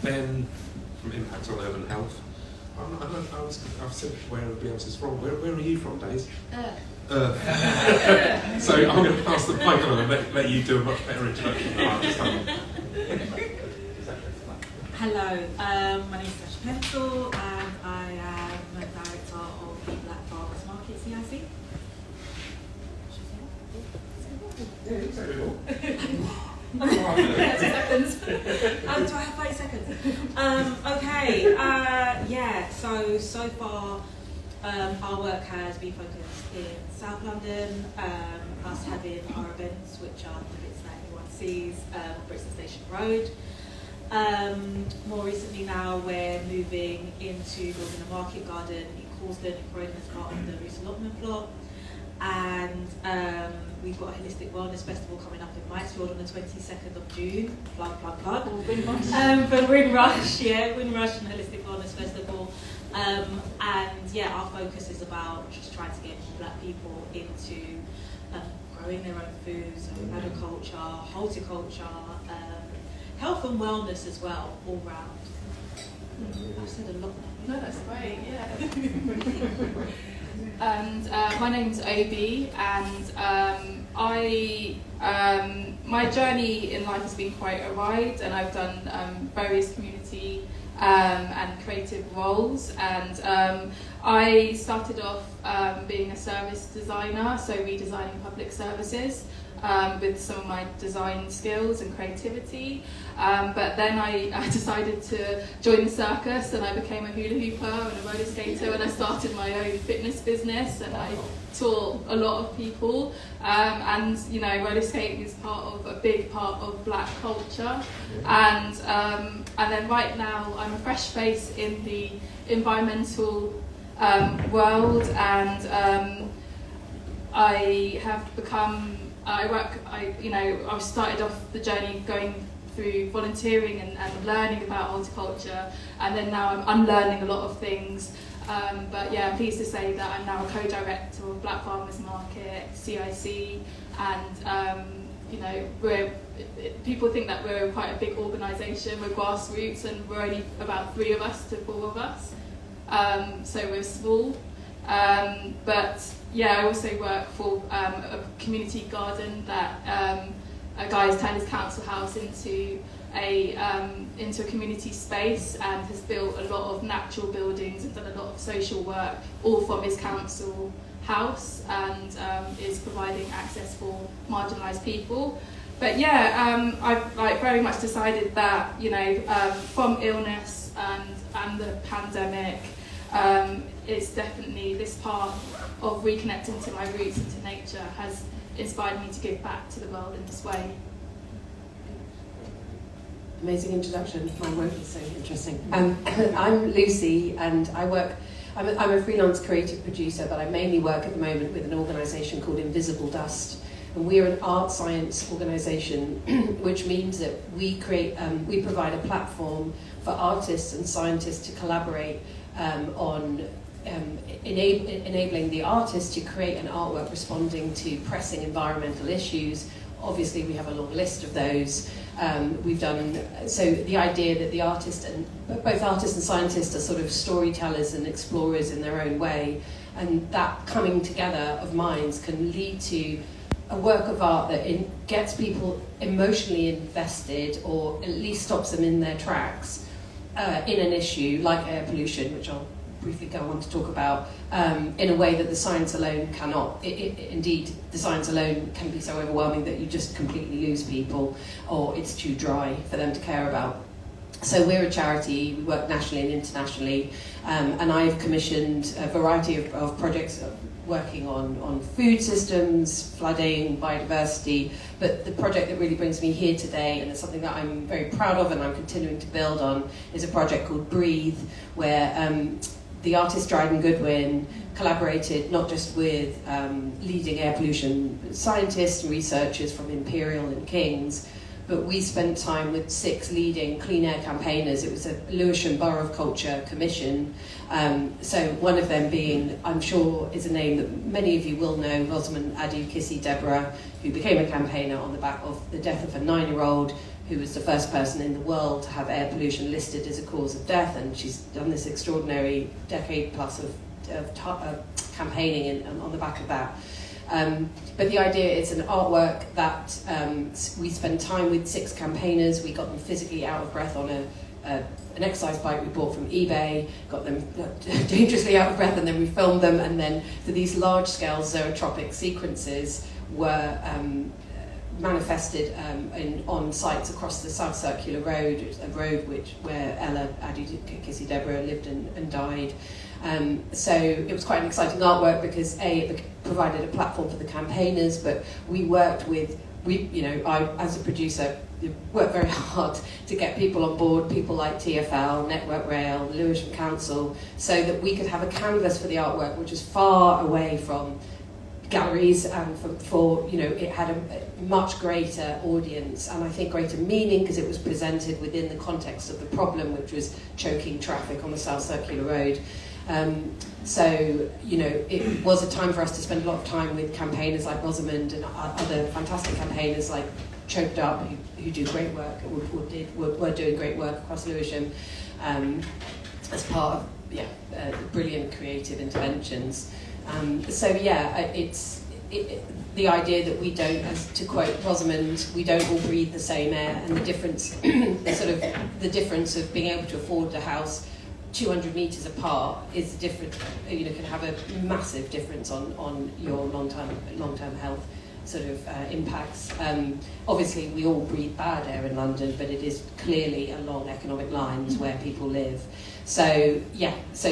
Ben from Impact on Urban Health. I've said where Beyonce's from. Where are you from, Daisy? So I'm going to pass the mic on and let you do a much better introduction than I understand. Hello, my name is Sasha Pencil and I am the director of the Black Farmers Market CIC. Do I have 30 seconds? So far our work has been focused in South London, us having our events, which are the bits that everyone sees, Brixton Station Road. More recently now we're moving into building a market garden in Causden and Croydon as part of the Reese allotment plot. And we've got a holistic wellness festival coming up in Mansfield on the 22nd of June. Plug. For Windrush, Windrush and Holistic Wellness Festival. Our focus is about just trying to get more Black people into growing their own food, so agriculture, horticulture, health and wellness as well, all round. I've said a lot now. No, that's great, yeah. And my name's Obi, and my journey in life has been quite a ride, and I've done various community and creative roles, and I started off being a service designer, so redesigning public services with some of my design skills and creativity. But then I decided to join the circus, and I became a hula hooper and a roller skater, and I started my own fitness business, and I taught a lot of people. And you know, roller skating is a big part of Black culture. And then right now I'm a fresh face in the environmental world, and I have become. I started off the journey going through volunteering and learning about horticulture, and then now I'm unlearning a lot of things. But yeah, I'm pleased to say that I'm now a co-director of Black Farmers Market, CIC, and people think that we're quite a big organisation, we're grassroots, and we're only about 3 of us to 4 of us, so we're small. But yeah, I also work for a community garden that a guy has turned his council house into a community space, and has built a lot of natural buildings and done a lot of social work, all from his council house, and is providing access for marginalised people. But yeah, I've very much decided that from illness and the pandemic, it's definitely this path of reconnecting to my roots and to nature has inspired me to give back to the world in this way. Amazing introduction. My work is so interesting. I'm Lucy, and I'm a freelance creative producer, but I mainly work at the moment with an organisation called Invisible Dust. And we're an art science organisation, which means that we provide a platform for artists and scientists to collaborate on enabling the artist to create an artwork responding to pressing environmental issues. Obviously, we have a long list of those. So the idea that both artists and scientists are sort of storytellers and explorers in their own way, and that coming together of minds can lead to a work of art that gets people emotionally invested, or at least stops them in their tracks in an issue like air pollution, which I'll briefly go on to talk about, in a way that the science alone cannot. Indeed, the science alone can be so overwhelming that you just completely lose people, or it's too dry for them to care about. So we're a charity, we work nationally and internationally, and I've commissioned a variety of projects working on food systems, flooding, biodiversity, but the project that really brings me here today, and it's something that I'm very proud of and I'm continuing to build on, is a project called Breathe, where the artist Dryden Goodwin collaborated not just with leading air pollution scientists and researchers from Imperial and King's, but we spent time with 6 leading clean air campaigners. It was a Lewisham Borough of Culture commission. So one of them being, I'm sure, is a name that many of you will know, Rosamund Adu Kissy Deborah, who became a campaigner on the back of the death of a 9-year-old who was the first person in the world to have air pollution listed as a cause of death, and she's done this extraordinary decade plus of campaigning on the back of that. But the idea is an artwork that we spend time with 6 campaigners. We got them physically out of breath on an exercise bike we bought from eBay, got them dangerously out of breath, and then we filmed them, and then for these large-scale zootropic sequences were manifested on sites across the South Circular Road, a road where Ella Adikisi Deborah lived and died. So it was quite an exciting artwork because it provided a platform for the campaigners, but we worked with, I as a producer worked very hard to get people on board, people like TfL, Network Rail, Lewisham Council, so that we could have a canvas for the artwork which is far away from galleries, and it had a much greater audience, and I think greater meaning because it was presented within the context of the problem, which was choking traffic on the South Circular Road. It was a time for us to spend a lot of time with campaigners like Rosamond and other fantastic campaigners like Choked Up, who do great work, were doing great work across Lewisham, as part of brilliant creative interventions. It's the idea that we don't, as to quote Rosamond, we don't all breathe the same air, and the difference, the difference of being able to afford a house 200 metres apart is different. Can have a massive difference on your long-term health impacts. Obviously, we all breathe bad air in London, but it is clearly along economic lines where people live. So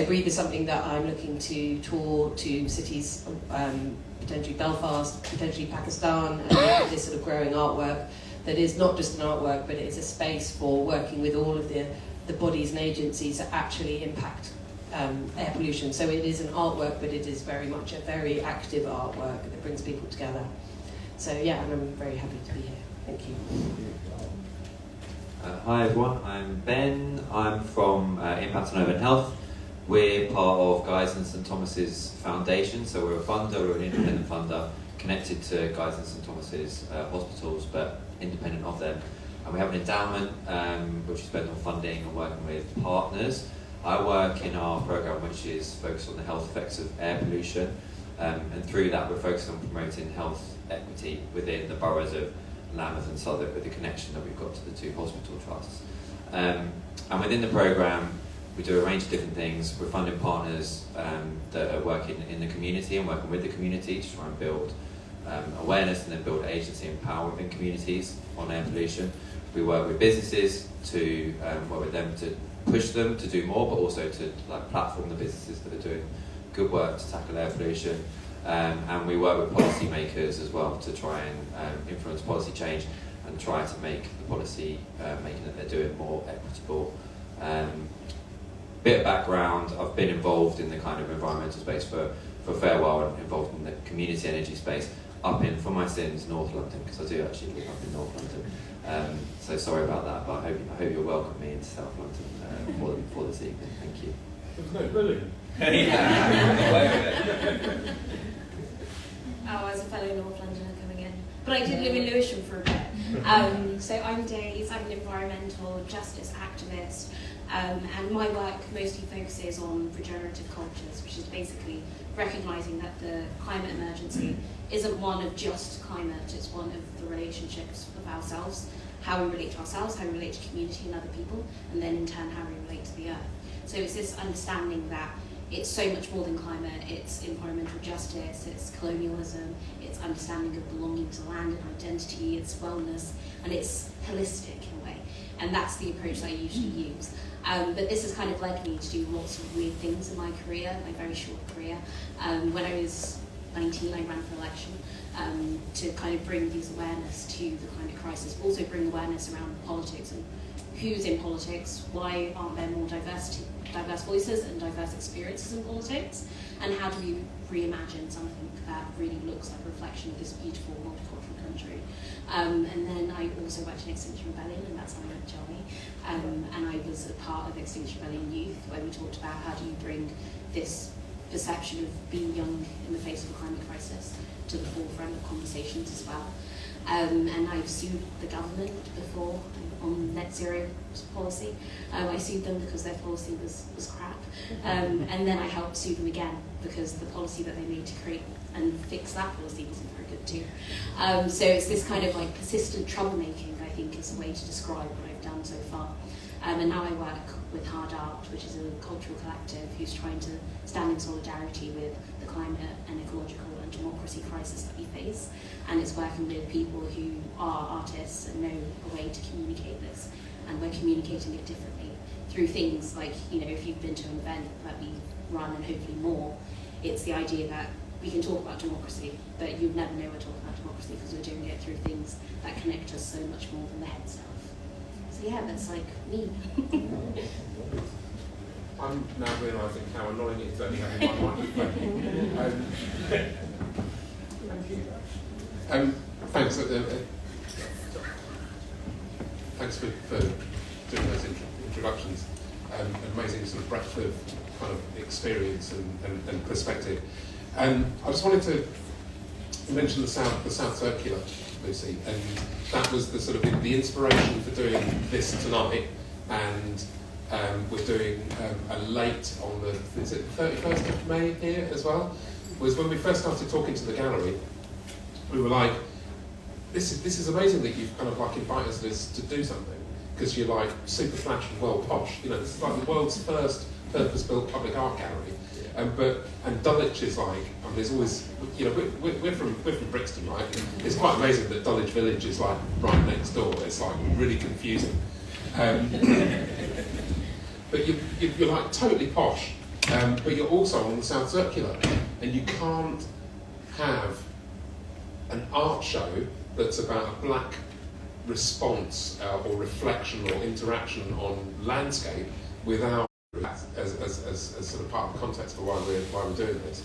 Breathe is something that I'm looking to tour to cities, potentially Belfast, potentially Pakistan, and look at this sort of growing artwork that is not just an artwork, but it is a space for working with all of the bodies and agencies that actually impact air pollution. So it is an artwork, but it is very much a very active artwork that brings people together. So and I'm very happy to be here. Thank you. Hi everyone, I'm Ben. I'm from Impact on Urban Health. We're part of Guy's and St Thomas's Foundation, so we're a funder, we're an independent funder connected to Guy's and St Thomas's hospitals, but independent of them. And we have an endowment which is spent on funding and working with partners. I work in our programme which is focused on the health effects of air pollution, and through that we're focused on promoting health equity within the boroughs of Lambeth and Southwark, with the connection that we've got to the 2 hospital trusts. And within the programme we do a range of different things. We're funding partners that are working in the community and working with the community to try and build awareness and then build agency and power within communities on air pollution. We work with businesses to work with them to push them to do more, but also to platform the businesses that are doing good work to tackle air pollution. And we work with policy makers as well to try and influence policy change and try to make the policy making that they're doing more equitable. Bit of background, I've been involved in the kind of environmental space for a fair while, and involved in the community energy space up in, for my sins, North London, because I do actually live up in North London. So sorry about that, but I hope you'll welcome me into South London for this evening. Thank you. As a fellow North Londoner coming in, but I did live in Lewisham for a bit. So I'm Days, I'm an environmental justice activist, and my work mostly focuses on regenerative cultures, which is basically recognising that the climate emergency isn't one of just climate, it's one of the relationships of ourselves, how we relate to ourselves, how we relate to community and other people, and then in turn how we relate to the earth. So it's this understanding that it's so much more than climate, it's environmental justice, it's colonialism, it's understanding of belonging to land and identity, it's wellness, and it's holistic in a way. And that's the approach that I usually use. But this has kind of led me to do lots of weird things in my career, my very short career. When I was 19, I ran for election to kind of bring these awareness to the climate crisis, but also bring awareness around politics and who's in politics, why aren't there more diverse voices and diverse experiences in politics, and how do we reimagine something that really looks like a reflection of this beautiful multicultural country. And then I also worked in Extinction Rebellion, and that's how I met Johnny. And I was a part of Extinction Rebellion Youth, where we talked about how do you bring this perception of being young in the face of a climate crisis to the forefront of conversations as well. And I've sued the government before on net zero policy. I sued them because their policy was crap. And then I helped sue them again because the policy that they made to create and fix that policy wasn't very good too. So it's this kind of like persistent troublemaking, I think, is a way to describe what I've done so far. And now I work with Hard Art, which is a cultural collective who's trying to stand in solidarity with the climate and ecological and democracy crisis that we face. And it's working with people who are artists and know a way to communicate this. And we're communicating it differently through things like, if you've been to an event that we run and hopefully more, it's the idea that we can talk about democracy, but you'd never know we're talking about democracy because we're doing it through things that connect us so much more than the head stuff. So yeah, that's like me. I'm now realising how annoying it is only having one microphone. Thanks. Thanks for doing those introductions. Amazing sort of breadth of kind of experience and perspective. I just wanted to mention the South Circular, Lucy, and that was the sort of the inspiration for doing this tonight. And we're doing a late on the 31st of May here as well. Was when we first started talking to the gallery, we were like, this is amazing that you've kind of like invited us to do something, because you're like super flash and well posh. This is like the world's first purpose-built public art gallery. And Dulwich is like, there's always, we're from Brixton, right? And it's quite amazing that Dulwich Village is like right next door. It's like really confusing. But you're like totally posh, but you're also on the South Circular, and you can't have an art show that's about a black response or reflection or interaction on landscape without as sort of part of the context for why we're doing this.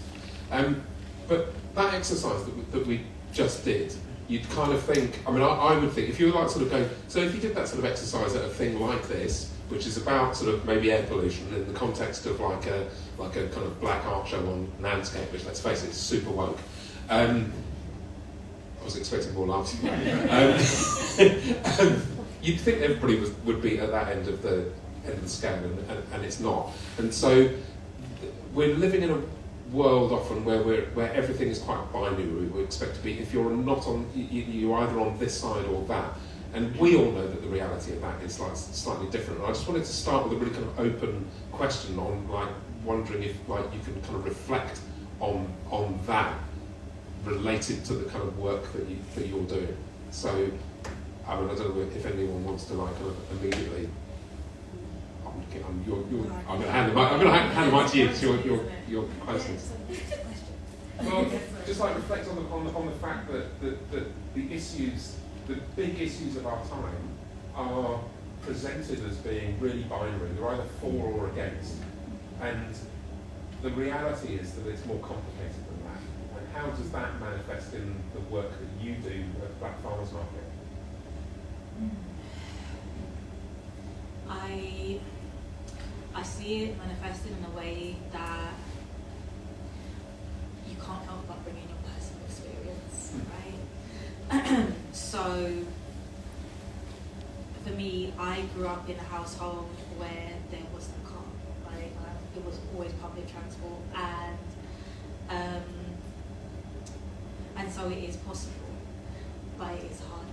But that exercise that we just did, you'd kind of think, I would think, if you were like sort of going, so if you did that sort of exercise at a thing like this, which is about sort of maybe air pollution in the context of like a kind of black art show on landscape, which, let's face it, is super woke. I was expecting more laughs. You'd think everybody would be at that end of the scale, and it's not. And so we're living in a world often where everything is quite binary. We expect to be, if you're not on, you're either on this side or that. And we all know that the reality of that is like slightly different. And I just wanted to start with a really kind of open question on like wondering if like you can kind of reflect on that related to the kind of work that you're doing. So I don't know if anyone wants to like kind of immediately. I'm going to hand the mic to you because you're closest. Well, just like reflect on the fact that the issues, the big issues of our time, are presented as being really binary. They're either for or against, and the reality is that it's more complicated than that. And how does that manifest in the work that you do at Black Farmers Market? I see it manifested in a way that you can't help but bring in your personal experience, right? So, for me, I grew up in a household where there wasn't a car, right? It was always public transport, and so it is possible, but it is harder.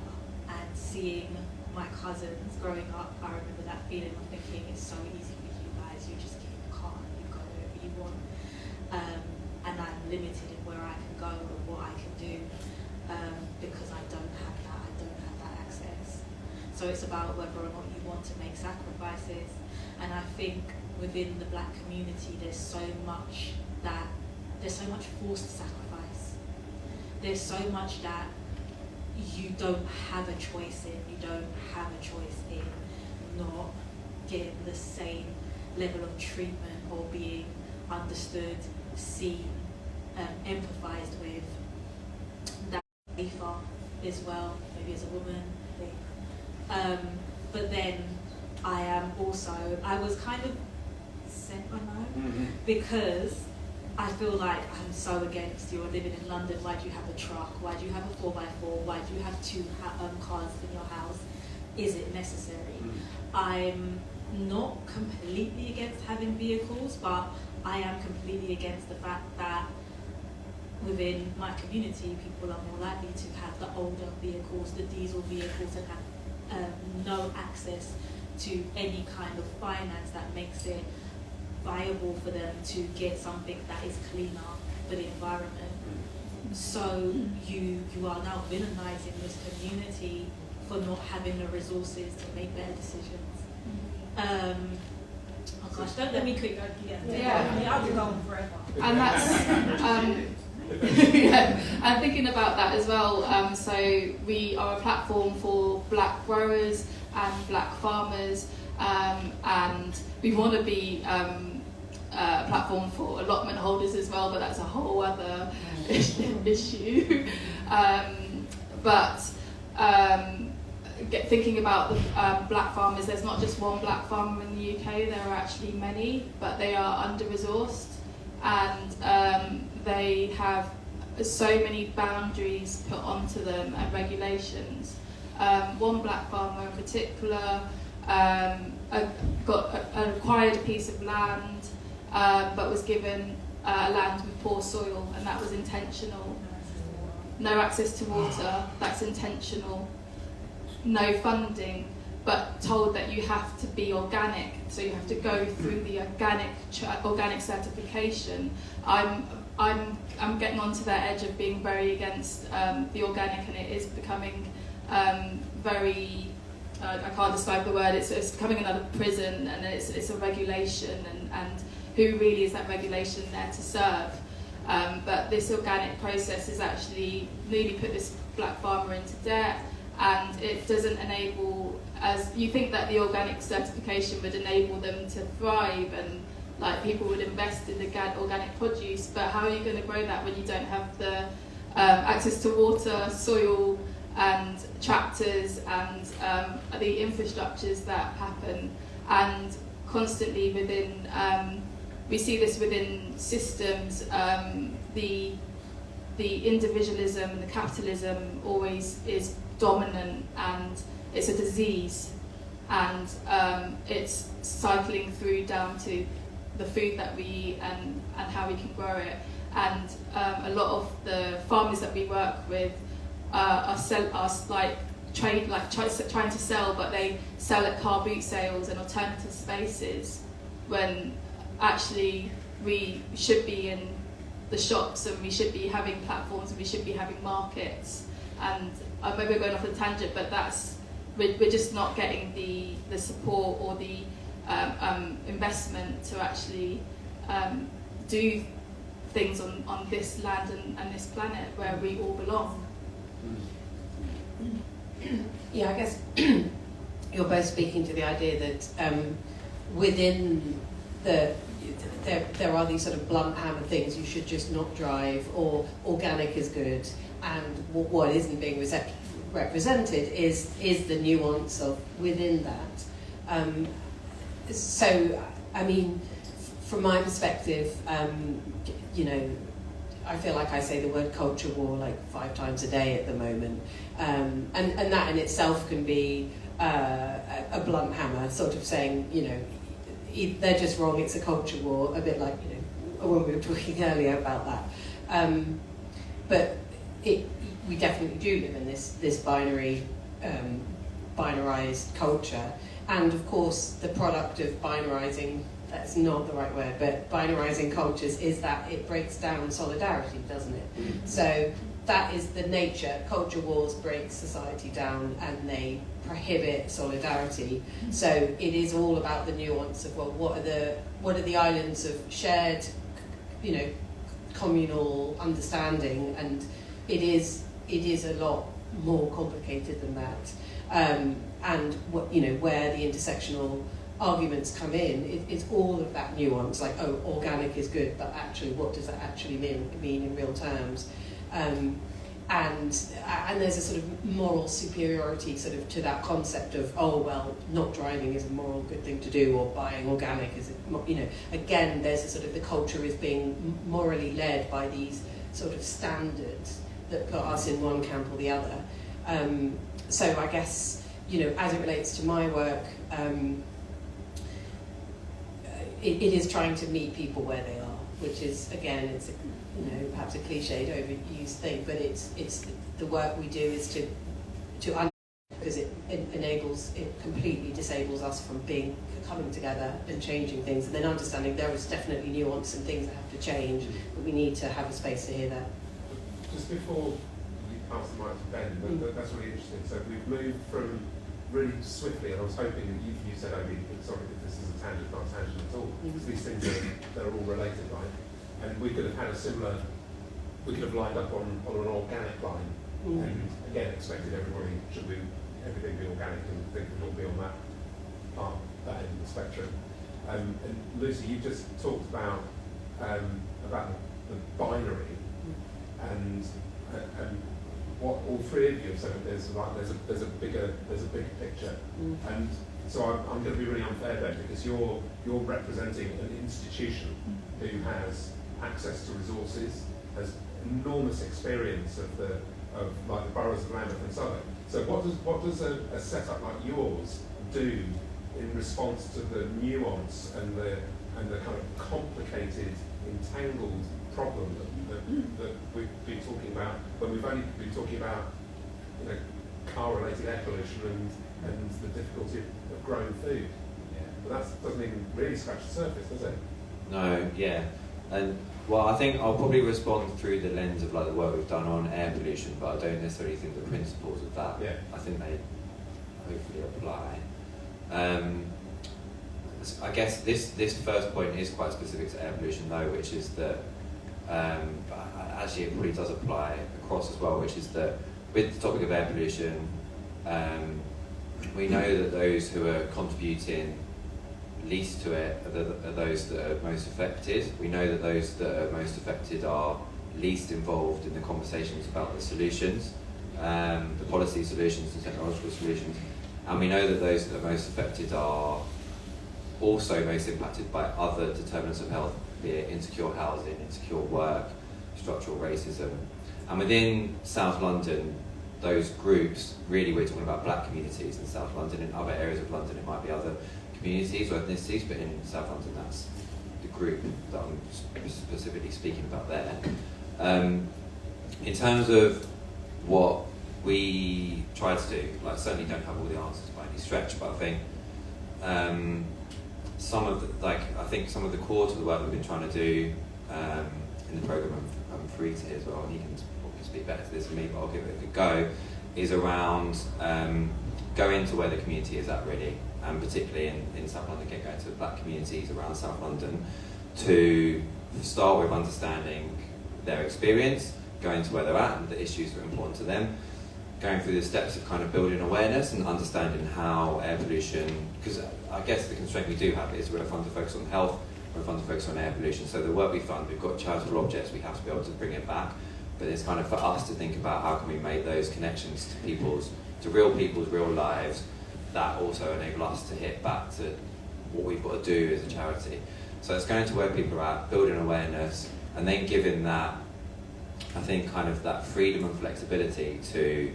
And seeing my cousins growing up, I remember that feeling of thinking it's so easy for you guys, you just get in the car and you go wherever you want. And I'm limited in where I can go and what I can do because I don't have that access. So it's about whether or not you want to make sacrifices. And I think within the black community there's so much forced sacrifice. There's so much that you don't have a choice in. You don't have a choice in not getting the same level of treatment or being understood, seen, empathized with. That safer as well, maybe as a woman, I think. But then I was kind of sent, I know, because I feel like I'm so against you're living in London, why do you have a truck, why do you have a 4x4, why do you have two cars in your house, is it necessary? I'm not completely against having vehicles, but I am completely against the fact that within my community people are more likely to have the older vehicles, the diesel vehicles, and have no access to any kind of finance that makes it viable for them to get something that is cleaner for the environment. So you are now villainizing this community for not having the resources to make better decisions. Oh gosh, don't let me quick. Yeah. I'll be going forever. And that's yeah, and thinking about that as well. So we are a platform for black growers and black farmers, and we want to be a platform for allotment holders as well, but that's a whole other issue. Thinking about the black farmers, there's not just one black farmer in the UK, there are actually many, but they are under-resourced, and they have so many boundaries put onto them and regulations. One black farmer in particular acquired a piece of land, but was given land with poor soil, and that was intentional. No access to water, that's intentional. No funding, but told that you have to be organic, so you have to go through the organic certification. I'm getting onto that edge of being very against the organic, and it is becoming very. I can't describe the word. It's becoming another prison, and it's a regulation, and who really is that regulation there to serve? But this organic process has actually nearly put this black farmer into debt. And it doesn't enable, as you think that the organic certification would enable them to thrive, and like people would invest in the organic produce, but how are you going to grow that when you don't have the access to water, soil, and tractors, and the infrastructures that happen? And constantly within, we see this within systems, the individualism and the capitalism always is dominant, and it's a disease, and it's cycling through down to the food that we eat and how we can grow it. And a lot of the farmers that we work with are trying to sell, but they sell at car boot sales and alternative spaces, when actually we should be in the shops, and we should be having platforms, and we should be having markets. And maybe we're going off a tangent, but we're just not getting the support or the investment to actually do things on this land and this planet where we all belong. Yeah, I guess you're both speaking to the idea that within there are these sort of blunt hammer things you should just not drive, or organic is good, and what isn't being represented is the nuance of within that. So, I mean, from my perspective, I feel like I say the word culture war like 5 times a day at the moment, and that in itself can be a blunt hammer, sort of saying, they're just wrong, it's a culture war, a bit like, when we were talking earlier about that. But we definitely do live in this binary, binarized culture. And of course, the product of binarizing, that's not the right word, but binarizing cultures is that it breaks down solidarity, doesn't it? Mm-hmm. So that is the nature. Culture wars break society down, and they prohibit solidarity. Mm-hmm. So it is all about the nuance of, well, what are the islands of shared, communal understanding, and it is a lot more complicated than that. And where the intersectional arguments come in, it's all of that nuance, like, organic is good, but actually what does that actually mean in real terms? and there's a sort of moral superiority sort of to that concept of, oh well, not driving is a moral good thing to do, or buying organic is, again there's a sort of, the culture is being morally led by these sort of standards that put us in one camp or the other. So I guess, as it relates to my work, it is trying to meet people where they are, which is, again, it's perhaps a cliched, overused thing, but it's the work we do is to because it completely disables us from coming together and changing things, and then understanding there is definitely nuance and things that have to change, but we need to have a space to hear that. Just before you pass the mic to Ben, that's really interesting. So we've moved from really swiftly, and I was hoping that you said, sorry if this is a tangent, not a tangent at all, because these things they're all related, right? And we could have had we could have lined up on an organic line, and again expected everything be organic, and think we'd all be on that end of the spectrum. And Lucy, you just talked about the binary, and what all three of you have said. There's a bigger picture, and so I'm going to be really unfair there, because you're representing an institution who has access to resources, has enormous experience of the boroughs of Lambeth and Southwark. So what does a setup like yours do in response to the nuance and the kind of complicated, entangled problem that we've been talking about, when we've only been talking about car-related air pollution and the difficulty of growing food? But that doesn't even really scratch the surface, does it? No, yeah. And well, I think I'll probably respond through the lens of the work we've done on air pollution, but I don't necessarily think the principles of that. Yeah. I think they hopefully apply. I guess this first point is quite specific to air pollution, though, which is that actually it probably does apply across as well, which is that with the topic of air pollution, we know that those who are contributing least to it are those that are most affected. We know that those that are most affected are least involved in the conversations about the solutions, the policy solutions and technological solutions. And we know that those that are most affected are also most impacted by other determinants of health, be it insecure housing, insecure work, structural racism. And within South London, those groups, really we're talking about black communities in South London. In other areas of London it might be other communities or ethnicities, but in South London that's the group that I'm specifically speaking about there. In terms of what we try to do, certainly don't have all the answers by any stretch, but I think some of the core to the work we've been trying to do in the programme, I'm free to as well, and you can speak better to this than me, but I'll give it a go, is around going to where the community is at really, and particularly in South London, going to black communities around South London to start with understanding their experience, going to where they're at and the issues that are important to them, going through the steps of kind of building awareness and understanding how air pollution, because I guess the constraint we do have is we're a fund to focus on health, we're a fund to focus on air pollution, so the work we fund, we've got charitable objects, we have to be able to bring it back, but it's kind of for us to think about how can we make those connections to real people's real lives that also enable us to hit back to what we've got to do as a charity. So it's going to where people are at, building awareness, and then giving that, I think, kind of that freedom and flexibility to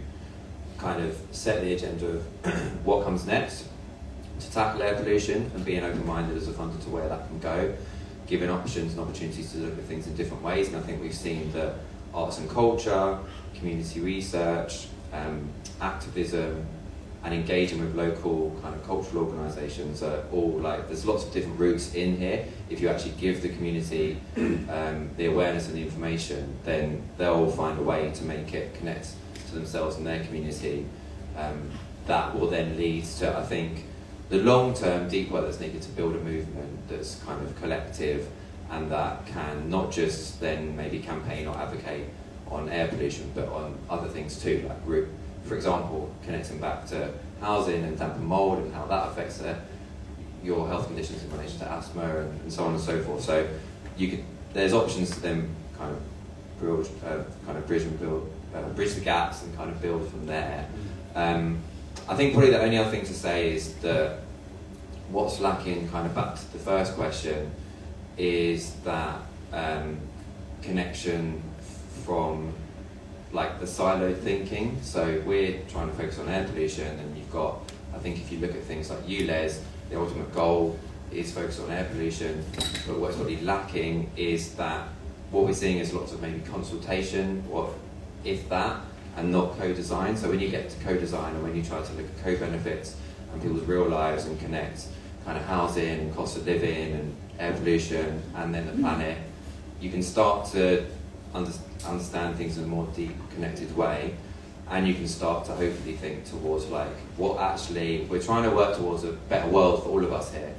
kind of set the agenda of what comes next, to tackle air pollution and being open-minded as a funder to where that can go, giving options and opportunities to look at things in different ways. And I think we've seen that arts and culture, community research, activism, and engaging with local kind of cultural organisations are all there's lots of different routes in here. If you actually give the community the awareness and the information, then they'll find a way to make it connect to themselves and their community. That will then lead to, I think, the long-term deep work that's needed to build a movement that's kind of collective and that can not just then maybe campaign or advocate on air pollution, but on other things too, like group. For example, connecting back to housing and damp and mould and how that affects your health conditions in relation to asthma and so on and so forth. So there's options to then kind of bridge and build bridge the gaps and kind of build from there. I think probably the only other thing to say is that what's lacking, kind of back to the first question, is that connection from like the siloed thinking. So we're trying to focus on air pollution, and you've got, I think if you look at things like ULEZ, the ultimate goal is focus on air pollution, but what's really lacking is that what we're seeing is lots of maybe consultation, or if that, and not co-design. So when you get to co-design, or when you try to look at co-benefits and people's real lives and connect kind of housing, cost of living, and air pollution, and then the planet, you can start to understand things in a more deep, connected way, and you can start to hopefully think towards like what actually we're trying to work towards, a better world for all of us here,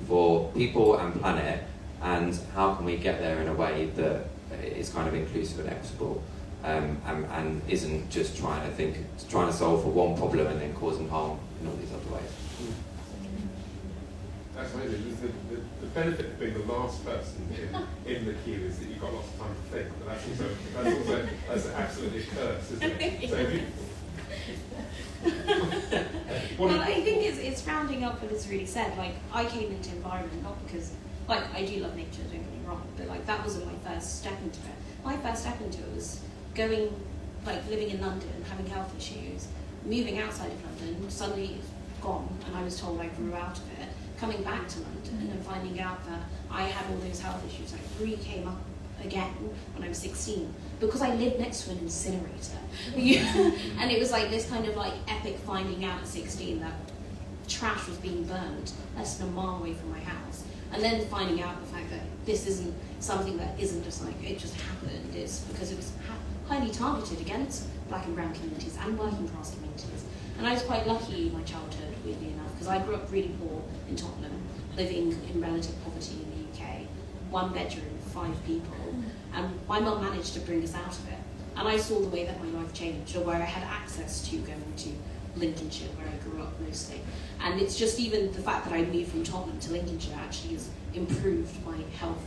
for people and planet, and how can we get there in a way that is kind of inclusive and equitable, and isn't just trying to solve for one problem and then causing harm in all these other ways. Absolutely. The benefit of being the last person in the queue is that you've got lots of time to think, but that's absolutely a curse, isn't it? So if you, well, I think it's rounding up what it's really said. Like, I came into environment not because, like, I do love nature, don't get me wrong, but like that wasn't my first step into it. My first step into it was going, like, living in London, having health issues, moving outside of London, suddenly gone, and I was told I grew out of it. Coming back to London and finding out that I had all those health issues, like, really came up again when I was 16, because I lived next to an incinerator. And it was like this kind of like epic finding out at 16 that trash was being burned less than a mile away from my house, and then finding out the fact that this isn't something that isn't just like it just happened, it's because it was highly targeted against black and brown communities and working class communities. And I was quite lucky in my childhood, weirdly enough, because I grew up really poor in Tottenham, living in relative poverty in the UK, 1 bedroom, 5 people, and my mum managed to bring us out of it. And I saw the way that my life changed, or where I had access to going to Lincolnshire, where I grew up mostly. And it's just even the fact that I moved from Tottenham to Lincolnshire actually has improved my health,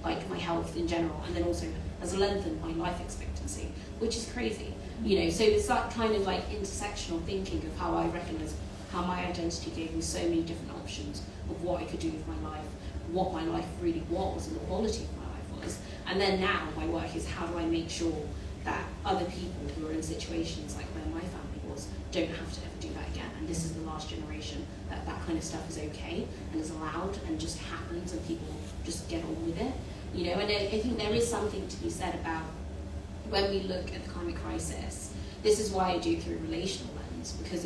like my health in general, and then also has lengthened my life expectancy, which is crazy. You know, so it's that kind of like intersectional thinking of how I recognise how my identity gave me so many different options of what I could do with my life, what my life really was, and the quality of my life was. And then now my work is how do I make sure that other people who are in situations like where my family was don't have to ever do that again. And this is the last generation that that kind of stuff is okay and is allowed and just happens and people just get on with it. You know, and I think there is something to be said about when we look at the climate crisis. This is why I do through a relational lens, because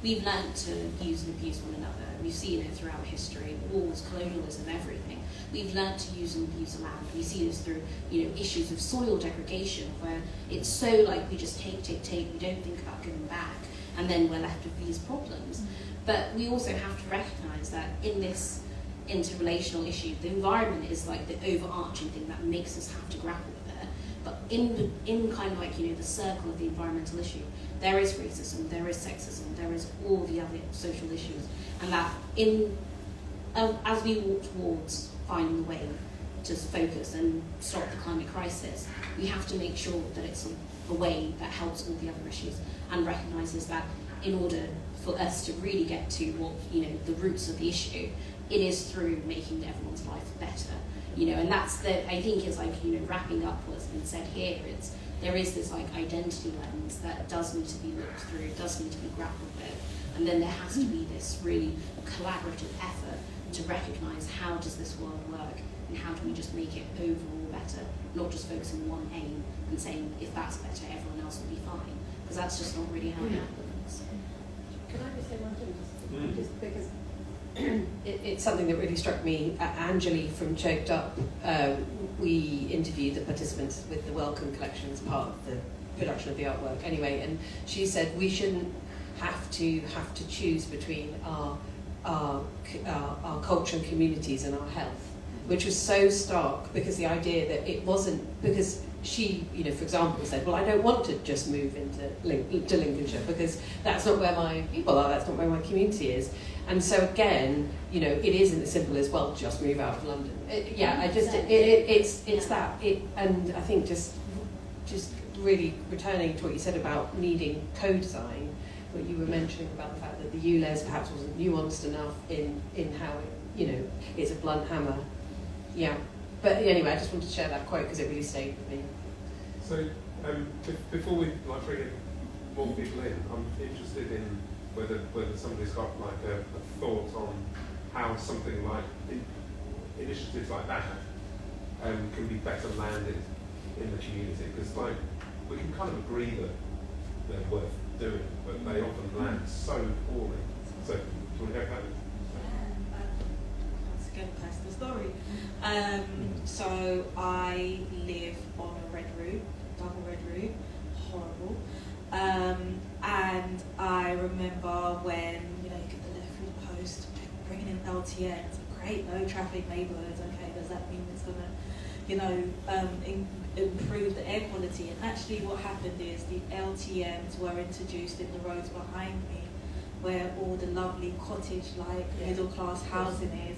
we've learned to use and abuse one another. We've seen it throughout history, wars, colonialism, everything. We've learned to use and abuse the land. We see this through, you know, issues of soil degradation, where it's so like we just take, we don't think about giving back, and then we're left with these problems. But we also have to recognise that in this interrelational issue, the environment is like the overarching thing that makes us have to grapple with it. But in kind of like, you know, the circle of the environmental issue, there is racism, there is sexism, there is all the other social issues, and that as we walk towards finding a way to focus and stop the climate crisis, we have to make sure that it's a way that helps all the other issues and recognises that in order for us to really get to what, you know, the roots of the issue, it is through making everyone's life better. You know, and that's I think it's like, you know, wrapping up what's been said here, there is this like identity lens that does need to be looked through, does need to be grappled with, and then there has to be this really collaborative effort to recognise how does this world work and how do we just make it overall better, not just focusing on one aim and saying if that's better everyone else will be fine, because that's just not really how it happens. Can I just say one thing? Just because it's something that really struck me. Angeli from Choked Up, we interviewed the participants with the Welcome collection as part of the production of the artwork anyway, and she said we shouldn't have to choose between our culture and communities and our health, which was so stark, because the idea that it wasn't, because she, you know, for example, said, well, I don't want to just move into Lincolnshire because that's not where my people are, that's not where my community is. And so again, you know, it isn't as simple as, well, just move out of London. It's that. And I think just really returning to what you said about needing co-design, what you were mentioning about the fact that the ULEZ perhaps wasn't nuanced enough in how it, it's a blunt hammer. Yeah. But anyway, I just wanted to share that quote because it really stayed with me. So before we bring in more people in, I'm interested in whether somebody's got a thought on how something like initiatives like that can be better landed in the community, because we can kind of agree that they're worth doing, but they often land so poorly. So do you want to go back? Once again, personal story. So I live on a red route, double red route, horrible. And I remember when you get the left through the post, bringing in LTN. It's a great low traffic neighbourhoods. Okay, does that mean it's gonna improve the air quality? And actually what happened is the LTNs were introduced in the roads behind me, where all the lovely cottage-like middle class housing is.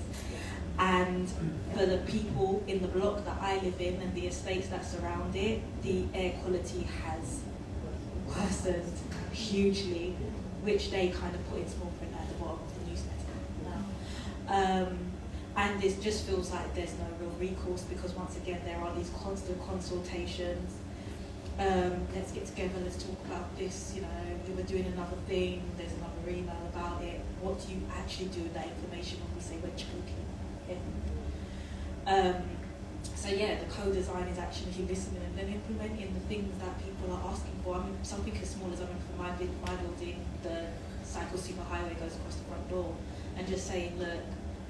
And for the people in the block that I live in and the estates that surround it, the air quality has worsened hugely, which they kind of put in small print at the bottom of the newsletter now. And it just feels like there's no real recourse, because once again there are these constant consultations. Let's get together, let's talk about this, we're doing another thing, there's another email about it. What do you actually do with that information when we say we're choking it? So yeah, the co-design is actually listening and then implementing the things that people are asking for. I mean, something as small as, for my building, the cycle superhighway goes across the front door, and just saying, look,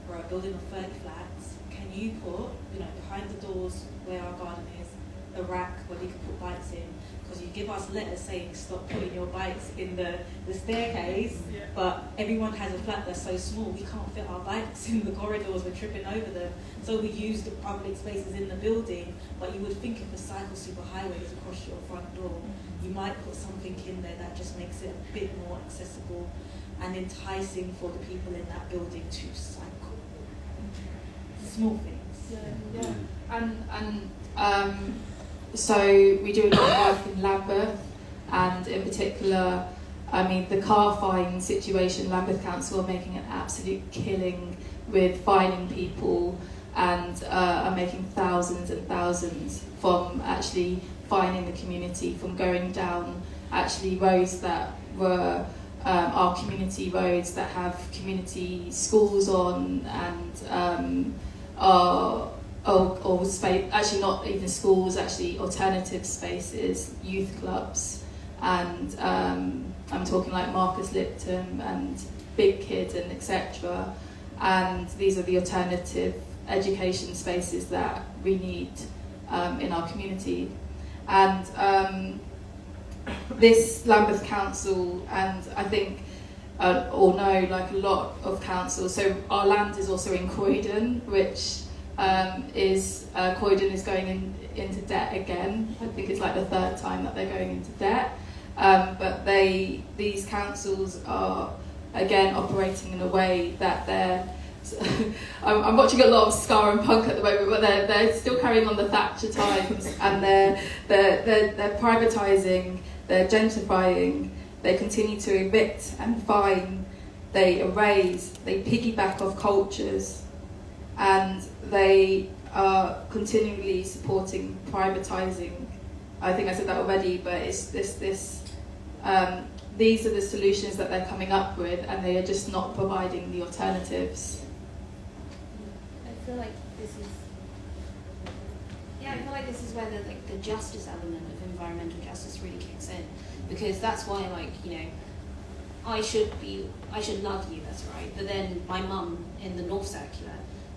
we're a building of 30 flats, can you put, behind the doors where our garden is, a rack where we can put bikes in? Because you give us letters saying stop putting your bikes in the staircase, but everyone has a flat that's so small we can't fit our bikes in the corridors, we're tripping over them. So we use the public spaces in the building, but you would think if a cycle superhighway is across your front door, you might put something in there that just makes it a bit more accessible and enticing for the people in that building to cycle. Small things. So we do a lot of work in Lambeth, and in particular, the car fine situation, Lambeth Council are making an absolute killing with fining people, and are making thousands and thousands from actually fining the community, from going down actually roads that were our community roads that have community schools on, and or space, actually not even schools, actually alternative spaces, youth clubs, and I'm talking like Marcus Lipton and Big Kid and etc. And these are the alternative education spaces that we need in our community. And this Lambeth Council, and I think or know like a lot of councils, so our land is also in Croydon, which Croydon is going into debt again. I think it's like the third time that they're going into debt. But these councils are again operating in a way that they're. I'm watching a lot of Scar and Punk at the moment, but they're still carrying on the Thatcher times, and they're privatising, they're gentrifying, they continue to evict and fine, they erase, they piggyback off cultures. And they are continually supporting privatising. I think I said that already, but it's these are the solutions that they're coming up with, and they are just not providing the alternatives. I feel like this is where the justice element of environmental justice really kicks in, because that's why I should love you, that's right. But then my mum in the North Circular,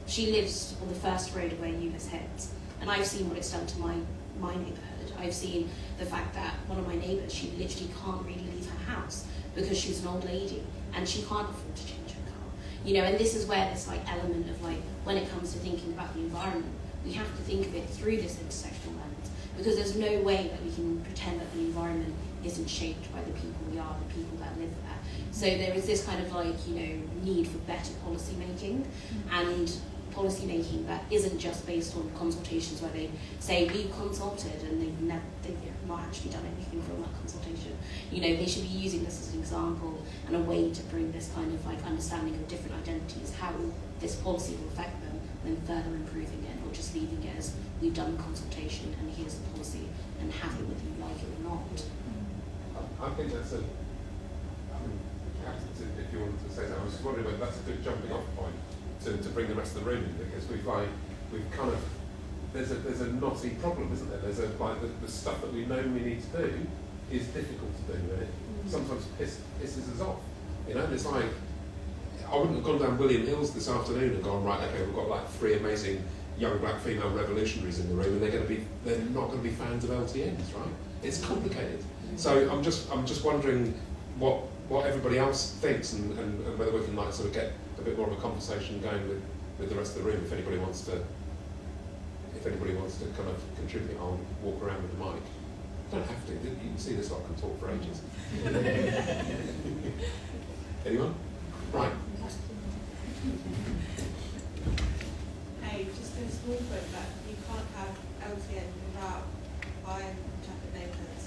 she lives on the first road where Eunice heads, and I've seen what it's done to my neighbourhood. I've seen the fact that one of my neighbours, she literally can't really leave her house because she's an old lady and she can't afford to change her car. And this is where this element of when it comes to thinking about the environment, we have to think of it through this intersectional lens, because there's no way that we can pretend that the environment isn't shaped by the people we are, the people that live there. So there is this kind of need for better policy making, and policy making that isn't just based on consultations where they say we consulted and they've not actually done anything from that consultation. You know, they should be using this as an example and a way to bring this kind of like understanding of different identities, how this policy will affect them, and then further improving it, not just leaving it as we've done the consultation and here's the policy and have it whether you like it or not. I think that's a, I mean, perhaps if you wanted to say that, I was just wondering whether that's a good jumping off point to bring the rest of the room in, because we've kind of, there's a knotty problem, isn't there? There's the stuff that we know we need to do is difficult to do, and it sometimes pisses us off. You know, it's like, I wouldn't have gone down William Hill's this afternoon and gone, right, okay, we've got like 3 amazing young black female revolutionaries in the room, and they're not going to be fans of LTNs, right? It's complicated. So I'm just wondering what everybody else thinks, and whether we can like sort of get a bit more of a conversation going with the rest of the room. If anybody wants to kind of contribute, I'll walk around with the mic. You don't have to. You can see this lot can talk for ages. Anyone? Right. Hey, just a small point that you can't have LTN without buying traffic neighbourhoods.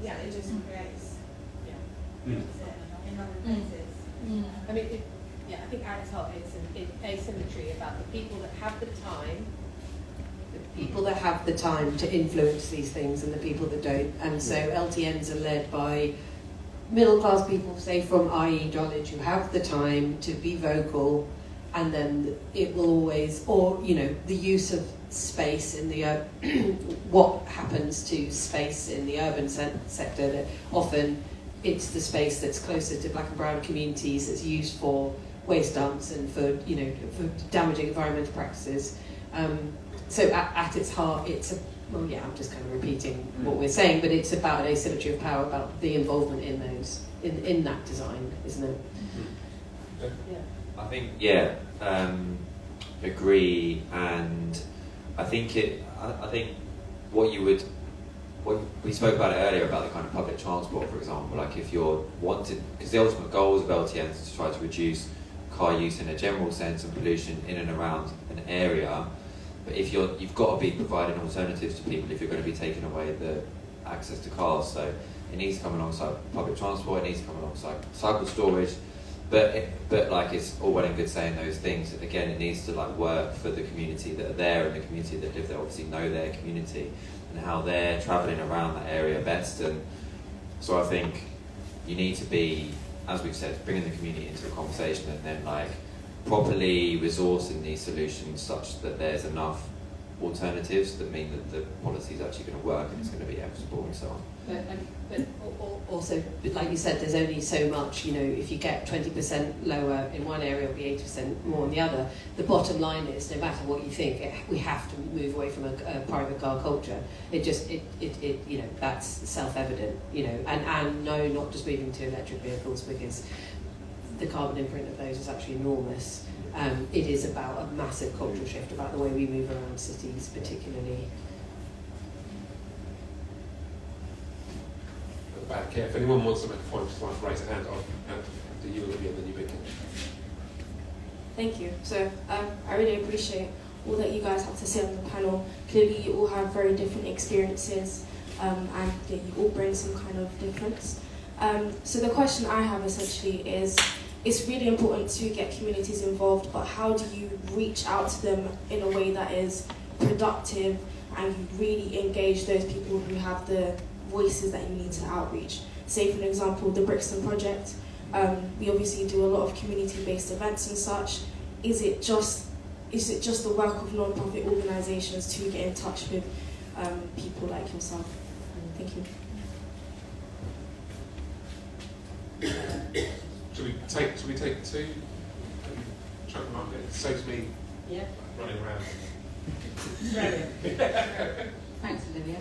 Yeah. So it just creates Mm. in other places. I mean, I think at its heart it's an asymmetry about the people that have the time to influence these things and the people that don't. And so LTNs are led by middle class people, say from IE Dulwich, who have the time to be vocal, and then it will always, or you know, the use of space in the what happens to space in the urban sector, that often it's the space that's closer to black and brown communities that's used for waste dumps and for damaging environmental practices. So at its heart, I'm just kind of repeating what we're saying, but it's about an asymmetry of power, about the involvement in those, in that design, isn't it? Yeah. I think, agree, and I think what we spoke about it earlier about the kind of public transport, for example, like if you're wanted, because the ultimate goals of LTNs is to try to reduce car use in a general sense and pollution in and around an area, but if you've got to be providing alternatives to people if you're going to be taking away the access to cars, so it needs to come alongside public transport, it needs to come alongside cycle storage, but like it's all well and good saying those things. Again, it needs to like work for the community that are there, and the community that live there obviously know their community and how they're travelling around that area best. And so I think you need to be, as we've said, bringing the community into the conversation, and then like properly resourcing these solutions such that there's enough alternatives that mean that the policy is actually going to work and it's going to be equitable and so on. But also, like you said, there's only so much, you know, if you get 20% lower in one area, it'll be 80% more in the other. The bottom line is, no matter what you think, we have to move away from a private car culture. It you know, that's self-evident, you know, and no, not just moving to electric vehicles, because the carbon imprint of those is actually enormous. It is about a massive cultural shift about the way we move around cities, particularly. Okay, if anyone wants to make a point, just like raise a hand on, and do you, Olivia, and then you begin. Thank you. So I really appreciate all that you guys have to say on the panel. Clearly you all have very different experiences, and you all bring some kind of difference. So the question I have essentially is, it's really important to get communities involved, but how do you reach out to them in a way that is productive and you really engage those people who have the voices that you need to outreach? Say, for example, the Brixton Project. We obviously do a lot of community-based events and such. Is it just the work of non-profit organisations to get in touch with people like yourself? Thank you. Should we take two? Chuck them up there. Saves me running around. Thanks, Olivia.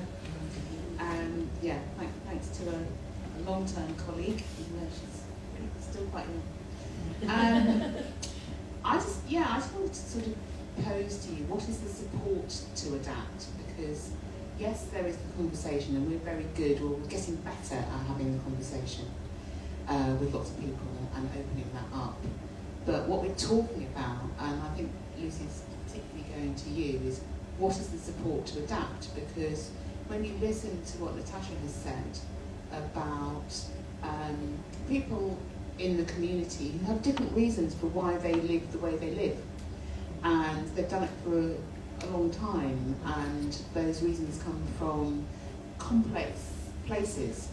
Thanks to a long-term colleague, even though she's still quite young. I just wanted to sort of pose to you, what is the support to adapt? Because yes, there is the conversation, and we're very good, or we're getting better at having the conversation with lots of people and opening that up. But what we're talking about, and I think Lucy's particularly going to you, is what is the support to adapt? Because when you listen to what Natasha has said about people in the community who have different reasons for why they live the way they live, and they've done it for a long time, and those reasons come from complex places.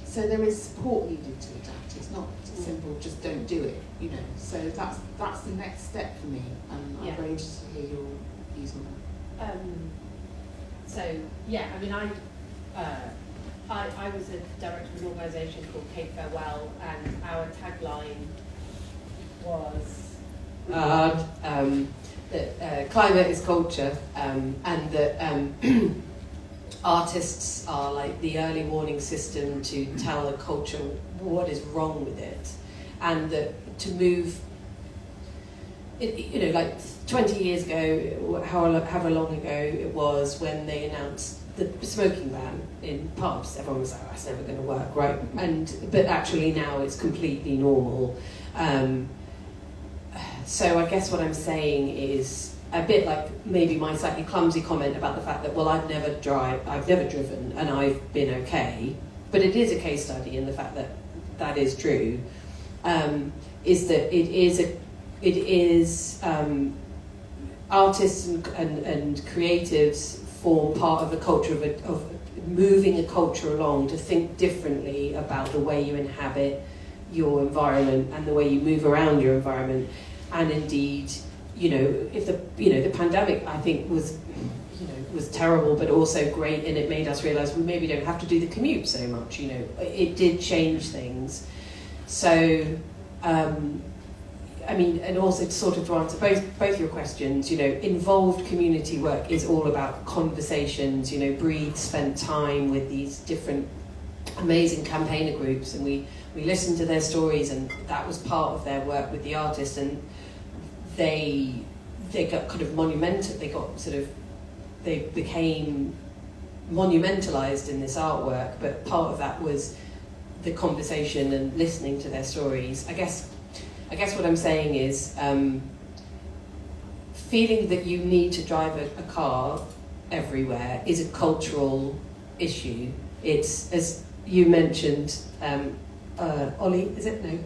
So there is support needed to adapt. It's not simple, just don't do it, you know. So that's the next step for me, and I'm very interested to hear your views on that. I was a director of an organisation called Cape Farewell, and our tagline was that climate is culture, and that artists are like the early warning system to tell a culture what is wrong with it, and that to move, like 20 years ago, however long ago it was, when they announced the smoking ban in pubs, everyone was like, that's never going to work, right? But actually now it's completely normal. So I guess what I'm saying is a bit like maybe my slightly clumsy comment about the fact that, well, I've never driven and I've been okay, but it is a case study in the fact that that is true, is that it is artists and creatives form part of the culture of moving a culture along to think differently about the way you inhabit your environment and the way you move around your environment. And indeed, if the pandemic, I think, was terrible, but also great, and it made us realise we maybe don't have to do the commute so much. It did change things. So, and also sort of to answer both your questions, involved community work is all about conversations. Breathe spent time with these different amazing campaigner groups, and we listened to their stories, and that was part of their work with the artists, and they got kind of monumental. They became monumentalized in this artwork, but part of that was the conversation and listening to their stories. I guess what I'm saying is feeling that you need to drive a car everywhere is a cultural issue. It's, as you mentioned, Ollie, is it? No?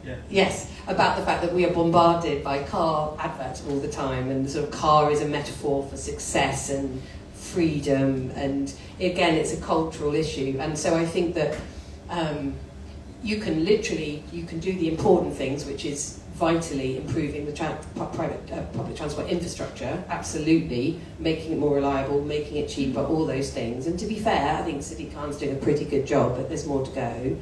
Yeah. Yes, about the fact that we are bombarded by car adverts all the time, and the sort of car is a metaphor for success and freedom, and again, it's a cultural issue. And so I think that you can do the important things, which is vitally improving the public transport infrastructure, absolutely, making it more reliable, making it cheaper, all those things. And to be fair, I think City Khan's doing a pretty good job, but there's more to go.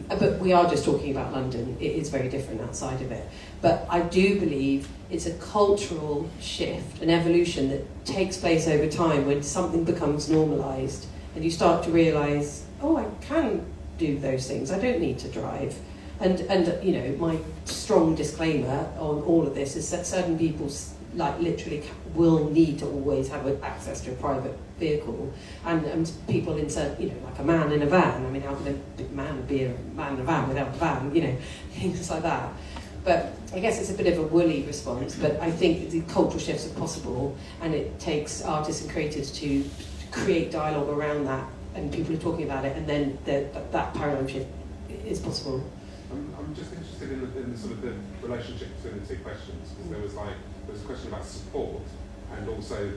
But we are just talking about London. It is very different outside of it. But I do believe it's a cultural shift, an evolution that takes place over time when something becomes normalised and you start to realise, oh, I can do those things. I don't need to drive. And my strong disclaimer on all of this is that certain people literally will need to always have access to a private vehicle, and people in certain, like a man in a van. I mean, how can a man be a man in a van without a van? Things like that. But I guess it's a bit of a woolly response, but I think the cultural shifts are possible, and it takes artists and creatives to create dialogue around that, and people are talking about it, and then that paradigm shift is possible. I'm just interested in the sort of the relationship between the two questions, because there was a question about support, and also,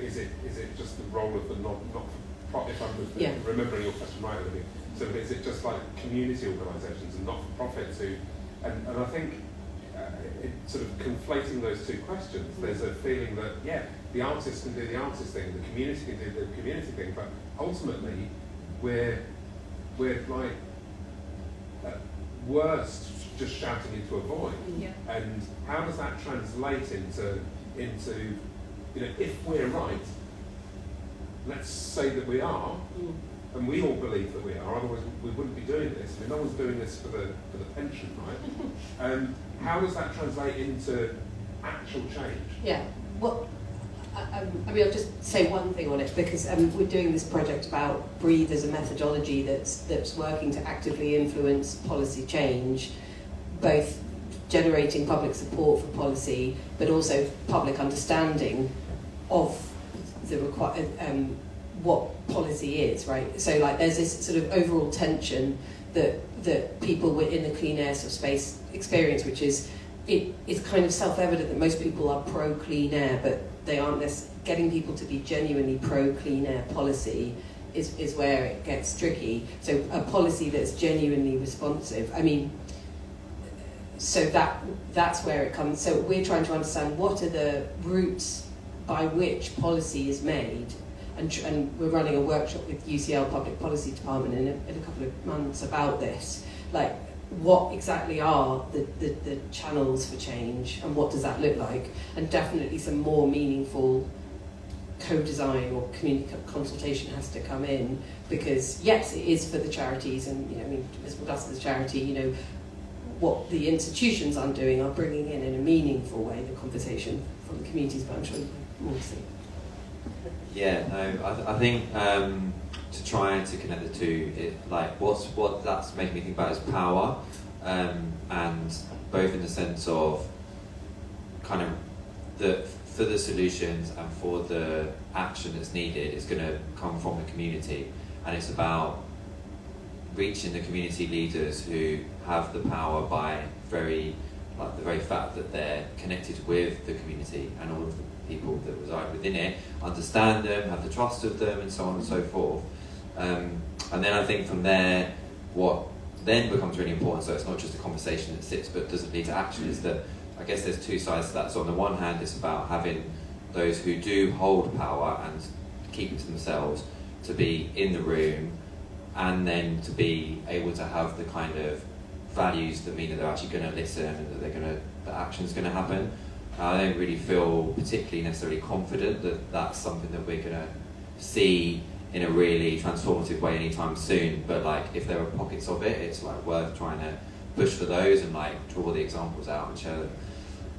is it just the role of the not-for-profit, if I'm remembering your question right, so is it just like community organisations and not-for-profits who, and I think it sort of conflating those two questions, there's a feeling that, the artist can do the artist thing, the community can do the community thing, but ultimately, we're like, worst just shouting into a void. And how does that translate into if we're right, let's say that we are, and we all believe that we are, otherwise we wouldn't be doing this. I mean, no one's doing this for the pension, right? How does that translate into actual change? Yeah, well, I'll just say one thing on it, because we're doing this project about Breathe as a methodology that's working to actively influence policy change, both generating public support for policy, but also public understanding of the what policy is, right? So like there's this sort of overall tension that people within the clean air sort of space experience, which is it's kind of self-evident that most people are pro clean air, but they aren't getting people to be genuinely pro clean air policy is where it gets tricky. So a policy that's genuinely responsive, I mean, so that's where it comes. So we're trying to understand what are the routes by which policy is made, and we're running a workshop with UCL Public Policy Department in a couple of months about this. Like, what exactly are the channels for change, and what does that look like? And definitely some more meaningful co-design or community consultation has to come in, because yes, it is for the charities, and I mean, Visible Dust is a charity. What the institutions are doing are bringing in a meaningful way the conversation from the communities, but I'm sure more to see. Yeah, no, I think to try to connect the two, what that's making me think about is power, and both in the sense of kind of for the solutions and for the action that's needed is going to come from the community, and it's about reaching the community leaders who have the power by the very fact that they're connected with the community and all of the people that reside within it, understand them, have the trust of them, and so on and so forth. And then I think from there, what then becomes really important, so it's not just a conversation that sits but doesn't lead to action, is that I guess there's two sides to that. So on the one hand, it's about having those who do hold power and keep it to themselves to be in the room, and then to be able to have the kind of values that mean that they're actually going to listen and that the action's going to happen. I don't really feel particularly necessarily confident that that's something that we're going to see in a really transformative way anytime soon. But like, if there are pockets of it, it's like worth trying to push for those and like draw the examples out and show them,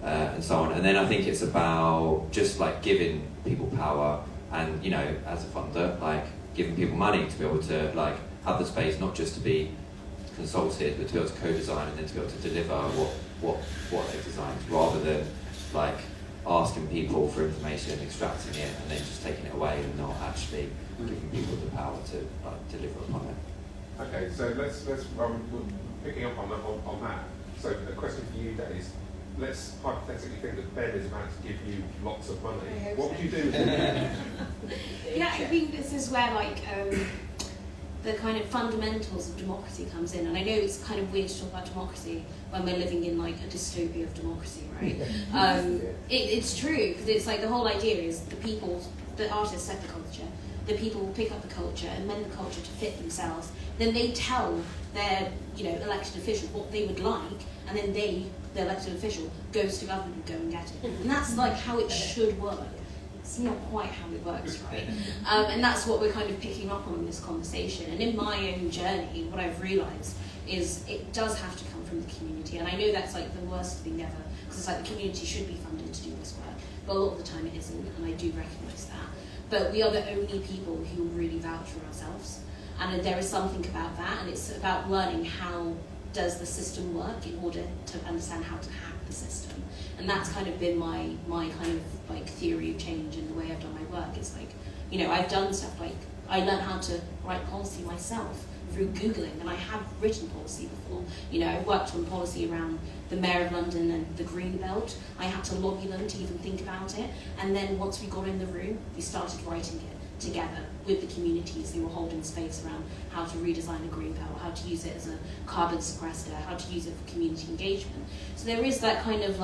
and so on. And then I think it's about just like giving people power, and as a funder, like giving people money to be able to like have the space not just to be consulted, but to be able to co-design and then to be able to deliver what they've designed, rather than like asking people for information, extracting it, and then just taking it away and not actually giving people the power to like deliver upon it. Okay, so let's picking up on that. So a question for you, Dave, is let's hypothetically think that Ben is about to give you lots of money. What would you do with it? Yeah, I think this is where the kind of fundamentals of democracy comes in, and I know it's kind of weird to talk about democracy when we're living in like a dystopia of democracy, right? It's true, because it's like the whole idea is the artists set the culture, the people will pick up the culture and mend the culture to fit themselves, then they tell their elected official what they would like, and then the elected official goes to government and go and get it, and that's like how it should work. It's not quite how it works, right? And that's what we're kind of picking up on in this conversation. And in my own journey, what I've realised is it does have to come from the community. And I know that's like the worst thing ever, because it's like the community should be funded to do this work, but a lot of the time it isn't, and I do recognise that. But we are the only people who really vouch for ourselves. And there is something about that, and it's about learning how does the system work in order to understand how to hack the system. And that's kind of been my kind of like theory of change in the way I've done my work. It's like, I've done stuff like, I learned how to write policy myself through Googling, and I have written policy before. I've worked on policy around the Mayor of London and the Green Belt. I had to lobby them to even think about it. And then once we got in the room, we started writing it together with the communities who were holding space around how to redesign a green belt, how to use it as a carbon sequester, how to use it for community engagement. So there is that kind of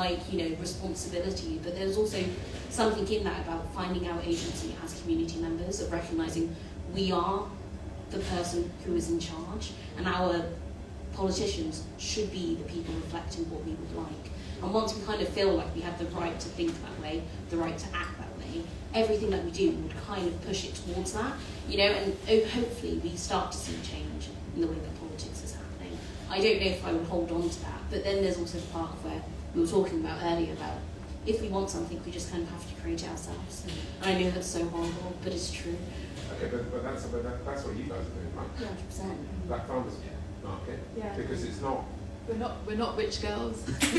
responsibility, but there's also something in that about finding our agency as community members, of recognising we are the person who is in charge, and our politicians should be the people reflecting what we would like. And once we kind of feel like we have the right to think that way, the right to act that way, everything that we do would kind of push it towards that, and hopefully we start to see change in the way that politics is happening. I don't know if I would hold on to that, but then there's also the part where we were talking about earlier about if we want something, we just kind of have to create it ourselves. And I know that's so horrible, but it's true. Okay, but that's what you guys are doing, right? 100%. That farmers market, because it's not We're not rich girls. But you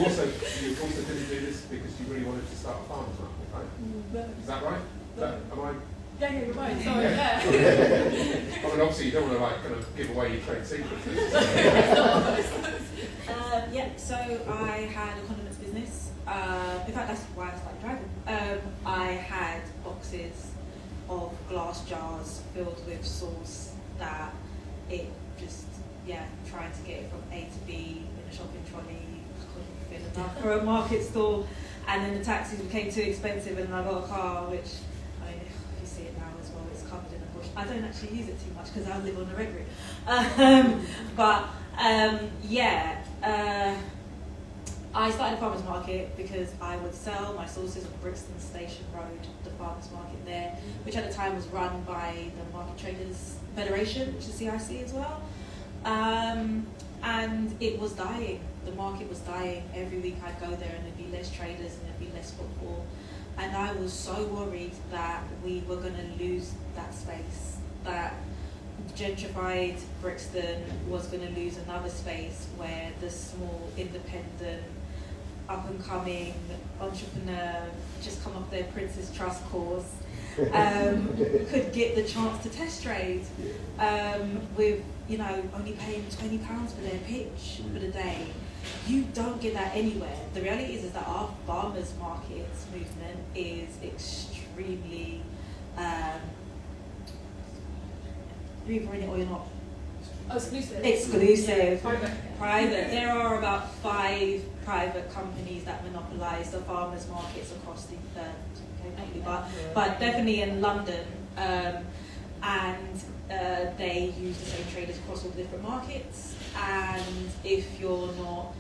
also didn't do this because you really wanted to start a farmer's market, right? Is that right? Am I? Yeah, you're right. Sorry. Yeah. I mean, obviously you don't want to like kind of give away your trade secrets. Yeah, so I had a condiments business. In fact, that's why I started driving. I had boxes of glass jars filled with sauce that it just, trying to get it from A to B in a shopping trolley couldn't fit enough for a market stall, and then the taxis became too expensive, and I got a car, which, I mean, if you see it now as well, it's covered in a bush. I don't actually use it too much because I live on the red route. I started a farmers market because I would sell my sauces on Brixton Station Road, the farmers market there, which at the time was run by the Market Traders Federation, which is CIC as well. And it was dying. The market was dying. Every week I'd go there and there'd be less traders and there'd be less footfall. And I was so worried that we were going to lose that space, that gentrified Brixton was going to lose another space where the small, independent, up-and-coming entrepreneur, just come off their Princess Trust course, could get the chance to test trade with, only paying £20 for their pitch for the day. You don't get that anywhere. The reality is that our farmers markets movement is extremely, you're either in it or you're not. Exclusive. Exclusive. Yeah. Private. There are about 5 private companies that monopolise the farmers markets across the but definitely in London, and they use the same traders across all the different markets. And if you're not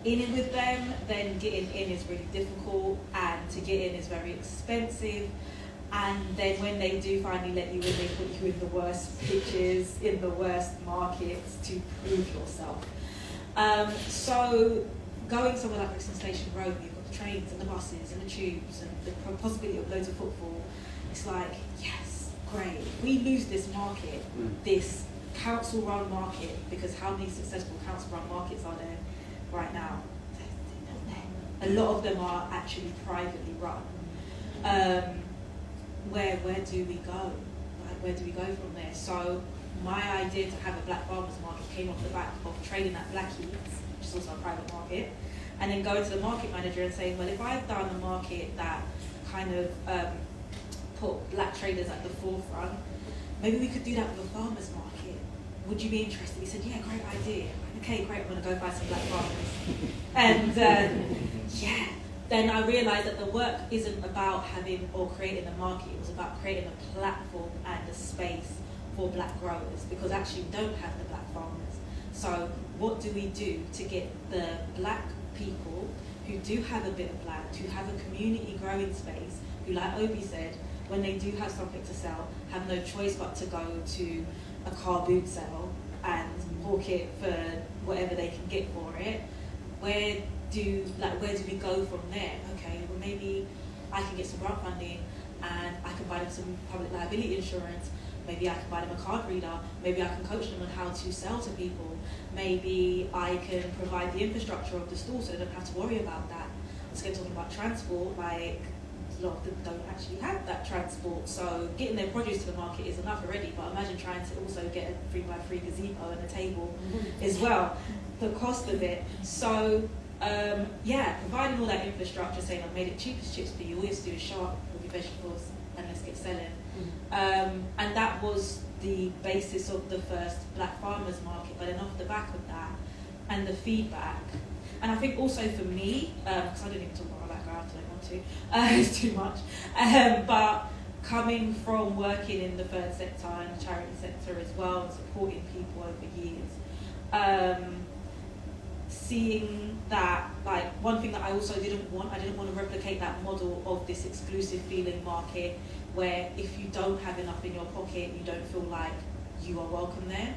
in it with them, then getting in is really difficult, and to get in is very expensive. And then when they do finally let you in, they put you in the worst pitches, in the worst markets to prove yourself. So going somewhere like Brixton Station Road, you've got the trains and the buses and the tubes and the possibility of loads of footfall. It's like, yes, great. We lose this market, this council-run market, because how many successful council-run markets are there right now? A lot of them are actually privately run. Where do we go? Like, where do we go from there? So my idea to have a black farmers market came off the back of trading at Blackheath, which is also a private market, and then going to the market manager and saying, well, if I've done a market that kind of put black traders at the forefront, maybe we could do that with a farmers market. Would you be interested? He said, yeah, great idea. Okay, great, I'm going to go buy some black farmers. And then I realised that the work isn't about having or creating a market, it was about creating a platform and a space for black growers, because actually we don't have the black farmers. So what do we do to get the black people who do have a bit of land, who have a community growing space, who, like Obi said, when they do have something to sell, have no choice but to go to a car boot sale and hawk it for whatever they can get for it. Where do we go from there? Okay, well, maybe I can get some grant funding and I can buy them some public liability insurance. Maybe I can buy them a card reader. Maybe I can coach them on how to sell to people. Maybe I can provide the infrastructure of the store so they don't have to worry about that. Let's get talking about transport, like a lot of them don't actually have that transport. So getting their produce to the market is enough already, but imagine trying to also get a 3x3 gazebo and a table as well. The cost of it. So providing all that infrastructure, saying I've made it cheap as chips for you, all you have to do is show up with your vegetables and let's get selling. And that was the basis of the first black farmers market. But then off the back of that and the feedback, and I think also for me, because I don't even talk about my background, I don't want to, it's too much, but coming from working in the third sector and the charity sector as well, and supporting people over years, seeing that, like, one thing that I also didn't want to replicate that model of this exclusive feeling market where if you don't have enough in your pocket, you don't feel like you are welcome there.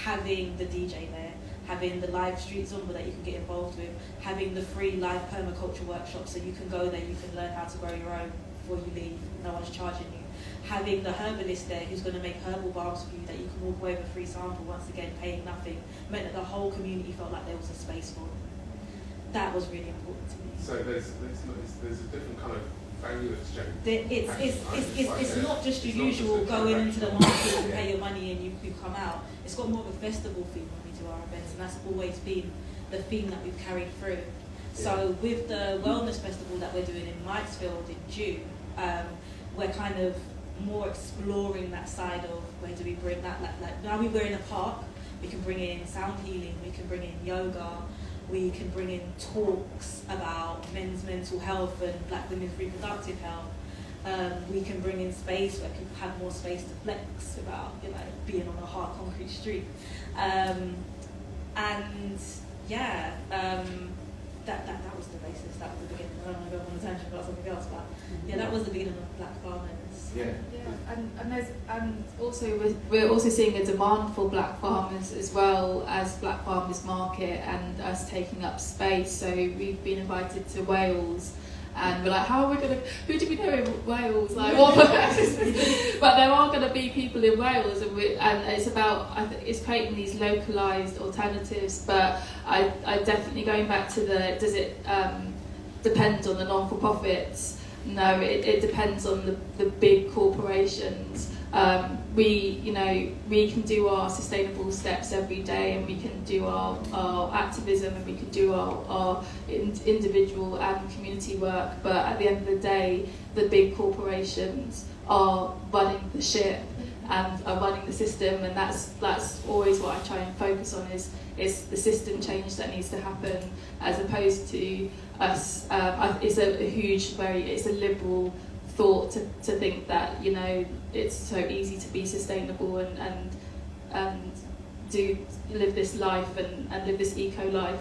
Having the DJ there, having the live street Zumba that you can get involved with, having the free live permaculture workshops so you can go there, you can learn how to grow your own before you leave, no one's charging you. Having the herbalist there who's going to make herbal balms for you that you can walk away with a free sample, once again paying nothing, meant that the whole community felt like there was a space for them. That was really important to me. So there's a different kind of value exchange. It's not just your usual going into the market and pay your money and you come out. It's got more of a festival feel when we do our events, and that's always been the theme that we've carried through. So with the wellness festival that we're doing in Mikesfield in June, we're kind of more exploring that side of where do we bring that, like now we're in a park, we can bring in sound healing, we can bring in yoga, we can bring in talks about men's mental health and black women's reproductive health. We can bring in space where people have more space to flex without, being on a hard concrete street. That was the basis. That was the beginning. I don't want to go on a tangent about something else, but that was the beginning of Black Farmers. And also we're also seeing a demand for black farmers as well as Black Farmers Market and us taking up space. So we've been invited to Wales, and we're like, how are we going to? Who do we know in Wales? Like, what? But there are going to be people in Wales, and it's about it's creating these localised alternatives. But I definitely going back to does it depend on the non-for-profits? No, it depends on the big corporations. We can do our sustainable steps every day, and we can do our activism, and we can do our individual and community work. But at the end of the day, the big corporations are running the ship and are running the system, and that's always what I try and focus on is the system change that needs to happen, as opposed to us. It's it's a liberal thought to think that it's so easy to be sustainable and live this life and live this eco life.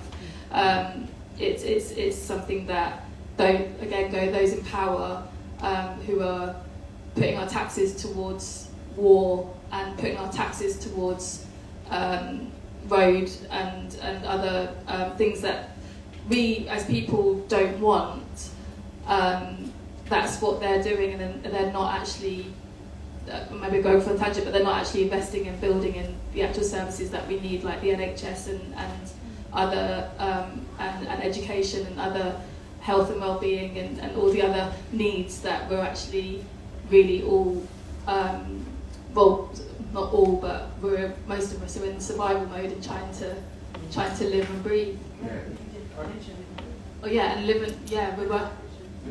It's something that those in power who are putting our taxes towards war and putting our taxes towards road and other things that we as people don't want. That's what they're doing, and they're not actually, maybe going for a tangent, but they're not actually investing in building in the actual services that we need, like the NHS and other and education and other health and well-being and all the other needs that we're actually really all, well, not all, but most of us are in survival mode and trying to live and breathe. Oh yeah, and live and we were.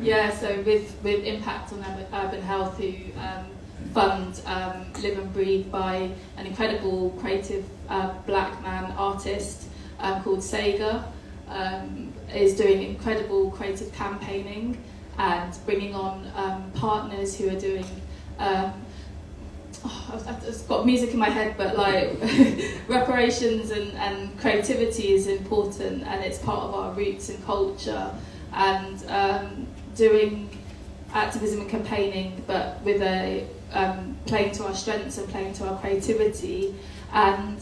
Yeah, so with Impact on Urban Health, who fund Live and Breathe by an incredible creative black man artist called Sega, is doing incredible creative campaigning and bringing on partners who are doing I've got music in my head, but like reparations and creativity is important, and it's part of our roots and culture, and doing activism and campaigning, but with a playing to our strengths and playing to our creativity, and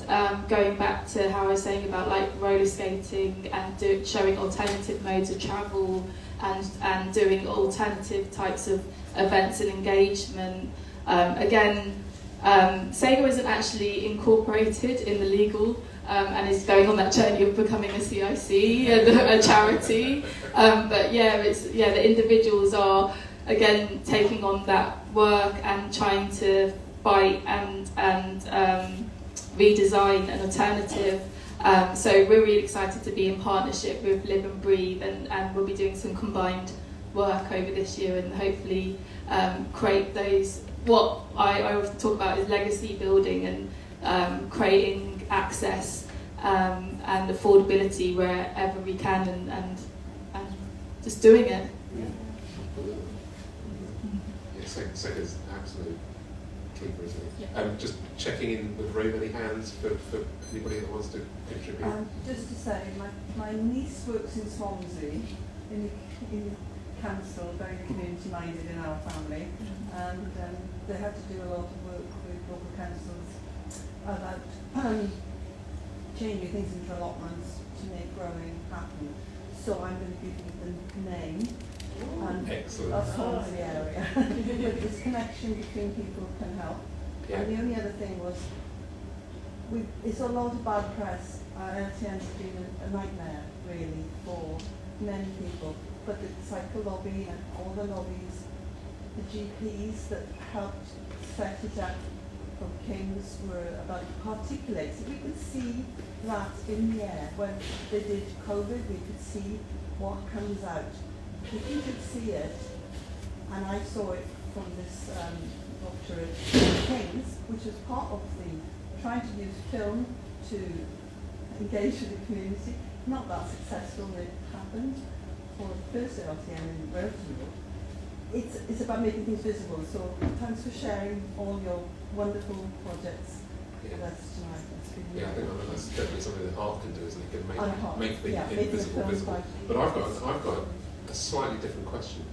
going back to how I was saying about like roller skating and showing alternative modes of travel and doing alternative types of events and engagement. Sega isn't actually incorporated in the legal and is going on that journey of becoming a CIC and a charity. But the individuals are again taking on that work and trying to fight and redesign an alternative. So we're really excited to be in partnership with Live and Breathe, and we'll be doing some combined work over this year and hopefully create those. What I often talk about is legacy building and creating access and affordability wherever we can, and just doing it. Sega's absolute keeper, isn't it? Yeah. Just checking in with room, any hands for anybody that wants to contribute? Just to say, my niece works in Swansea in council, very community minded in our family, and they have to do a lot of work with local councils about changing things into allotments to make growing happen. So I'm going to give you the name and Excellent. of Swansea area. But this connection between people can help. Yeah. And the only other thing was, it's a lot of bad press. LTN's been a nightmare, really, for many people. But the cycle lobby and all the lobbies, the GPs that helped set it up from Kings were about to articulate. So we could see that in the air. When they did COVID, we could see what comes out. If you could see it, and I saw it from this doctor at Kings, which was part of the trying to use film to engage with the community. Not that successful, it happened for the first LTN in Roundtable. It's about making things visible. So thanks for sharing all your wonderful projects with us tonight. Yeah, I think that's definitely something that art can do, isn't it? It can make the make invisible the visible. film But I've got a slightly different question,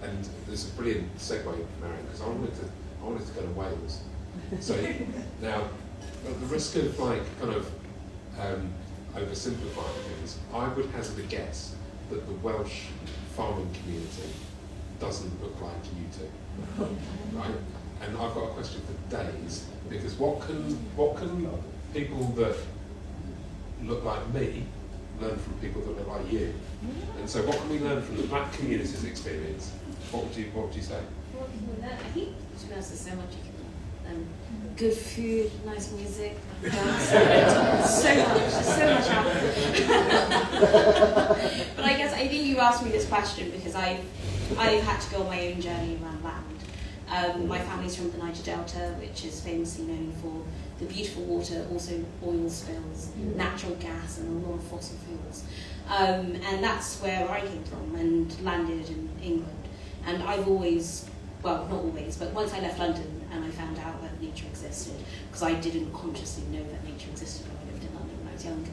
and there's a brilliant segue, Marion, because I wanted to go to Wales. So now, at the risk of oversimplifying things, I would hazard a guess that the Welsh farming community doesn't look like you two, right? And I've got a question for Days, because what can people that look like me learn from people that look like you? And so what can we learn from the black community's experience? What would you say? What can we learn? I think, to be honest, there's so much you can learn. Good food, nice music, dance, so much out there. But I think you asked me this question because I've had to go on my own journey around land. My family's from the Niger Delta, which is famously known for the beautiful water, also oil spills, natural gas, and a lot of fossil fuels. And that's where I came from and landed in England. And I've always, well, not always, but once I left London and I found out that nature existed, because I didn't consciously know that nature existed when I lived in London when I was younger,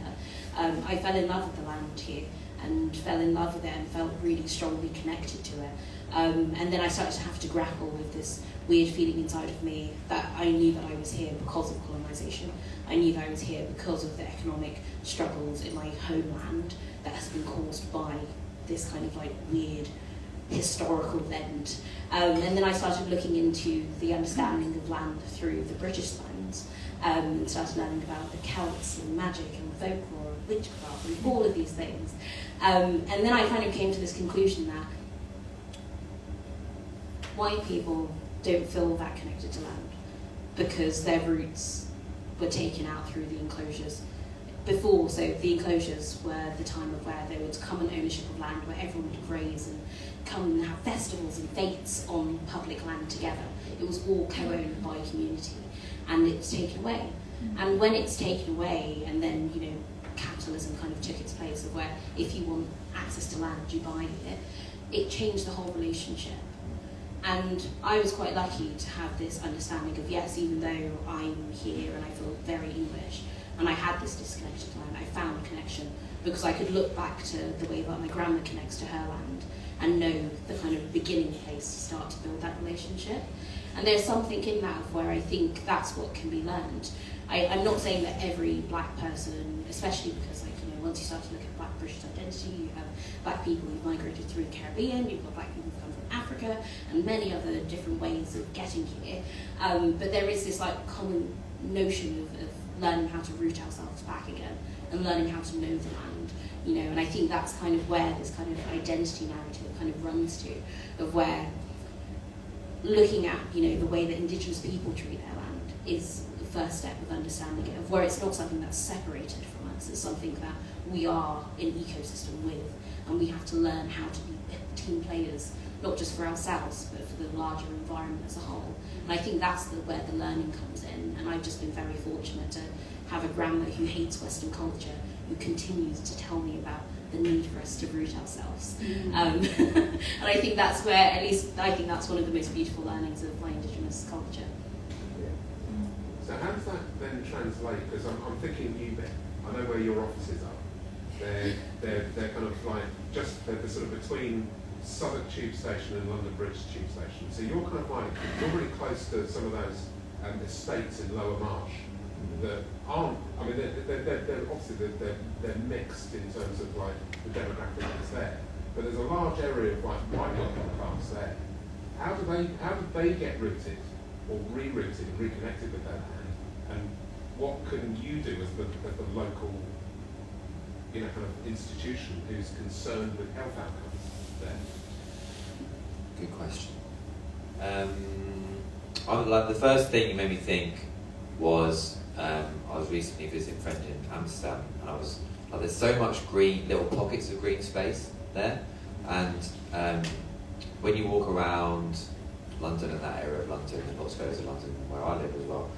I fell in love with the land here and fell in love with it and felt really strongly connected to it. And then I started to have to grapple with this weird feeling inside of me that I knew that I was here because of colonisation. I knew that I was here because of the economic struggles in my homeland that has been caused by this kind of like weird historical event. And then I started looking into the understanding of land through the British lens, and started learning about the Celts and magic and folklore and witchcraft and all of these things. And then I kind of came to this conclusion that white people don't feel that connected to land because their roots were taken out through the enclosures before. So the enclosures were the time of where there was common ownership of land, where everyone would graze and come and have festivals and fetes on public land together. It was all co-owned by community, and it was taken away. And when it's taken away, and then capitalism kind of took its place of where if you want access to land, you buy it. It changed the whole relationship. And I was quite lucky to have this understanding of, yes, even though I'm here and I feel very English, and I had this disconnection to land, I found connection because I could look back to the way that my grandma connects to her land and know the kind of beginning place to start to build that relationship. And there's something in that where I think that's what can be learned. I'm not saying that every black person, especially because once you start to look at black British identity, you have black people who've migrated through the Caribbean, you've got black people who've come from Africa, and many other different ways of getting here. But there is this common notion of learning how to root ourselves back again and learning how to know the land, and I think that's kind of where this kind of identity narrative kind of runs to, of where looking at, the way that Indigenous people treat their land is the first step of understanding it, of where it's not something that's separated from us, it's something that we are in ecosystem with, and we have to learn how to be team players, not just for ourselves, but for the larger environment as a whole. And I think that's where the learning comes in, and I've just been very fortunate to have a grandma who hates Western culture, who continues to tell me about the need for us to root ourselves. And I think that's where, at least I think that's one of the most beautiful learnings of my Indigenous culture. So how does that then translate? Because I'm thinking Newbit. I know where your offices are. They're kind of they're sort of between Southwark Tube Station and London Bridge Tube Station. So you're kind of you're really close to some of those estates in Lower Marsh that aren't. I mean, they're obviously they're mixed in terms of like the demographic that's there, but there's a large area of like white working class there. How do they get rooted or rerouted and reconnected with their land? And what can you do as the local, kind of institution who's concerned with health outcomes there? Good question. The first thing you made me think was I was recently visiting a friend in Amsterdam, and I was like, there's so much green, little pockets of green space there, and when you walk around London and that area of London and lots of areas of London where I live as well,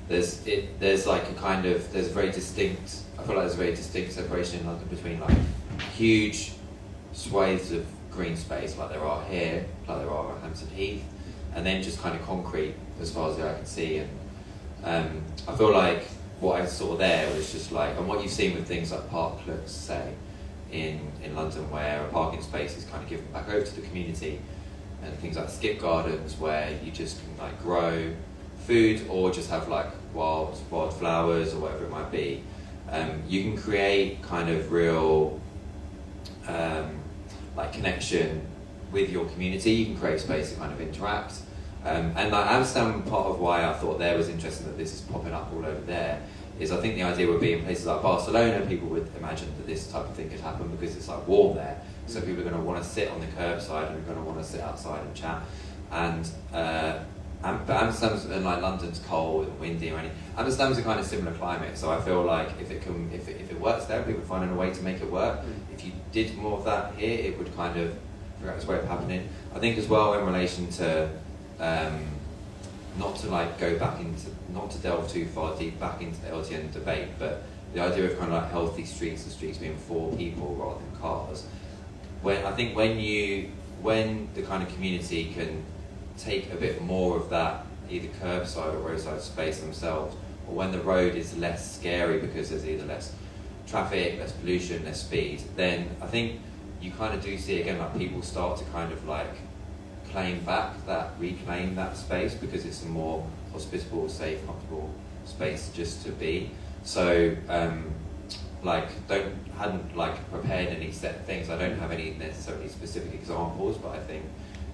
there's like a kind of, there's a very distinct, I feel like there's a very distinct separation in London between like huge swathes of green space like there are here, like there are at Hampton Heath, and then just kind of concrete as far as the eye can see. And I feel like what I saw there was just like, and what you've seen with things like parklets, say, in London, where a parking space is kind of given back over to the community, and things like skip gardens where you just can like grow food or just have like wild flowers or whatever it might be. You can create kind of real like connection with your community. You can create space to kind of interact. And like Amsterdam, part of why I thought there was interesting that this is popping up all over there is I think the idea would be in places like Barcelona, people would imagine that this type of thing could happen because it's like warm there. So people are going to want to sit on the curbside and are going to want to sit outside and chat. But Amsterdam's, and like London's cold and windy or anything. Amsterdam's a kind of similar climate, so I feel like if it works there, people finding a way to make it work. If you did more of that here, it would kind of figure out its way of happening. I think as well in relation to not to like go back into, not to delve too far deep back into the LTN debate, but the idea of kind of like healthy streets and streets being for people rather than cars. When the kind of community can take a bit more of that either curbside or roadside space themselves, or when the road is less scary because there's either less traffic, less pollution, less speed, then I think you kind of do see again like people start to kind of like reclaim that space because it's a more hospitable, safe, comfortable space just to be. So hadn't like prepared any set things. I don't have any necessarily specific examples, but I think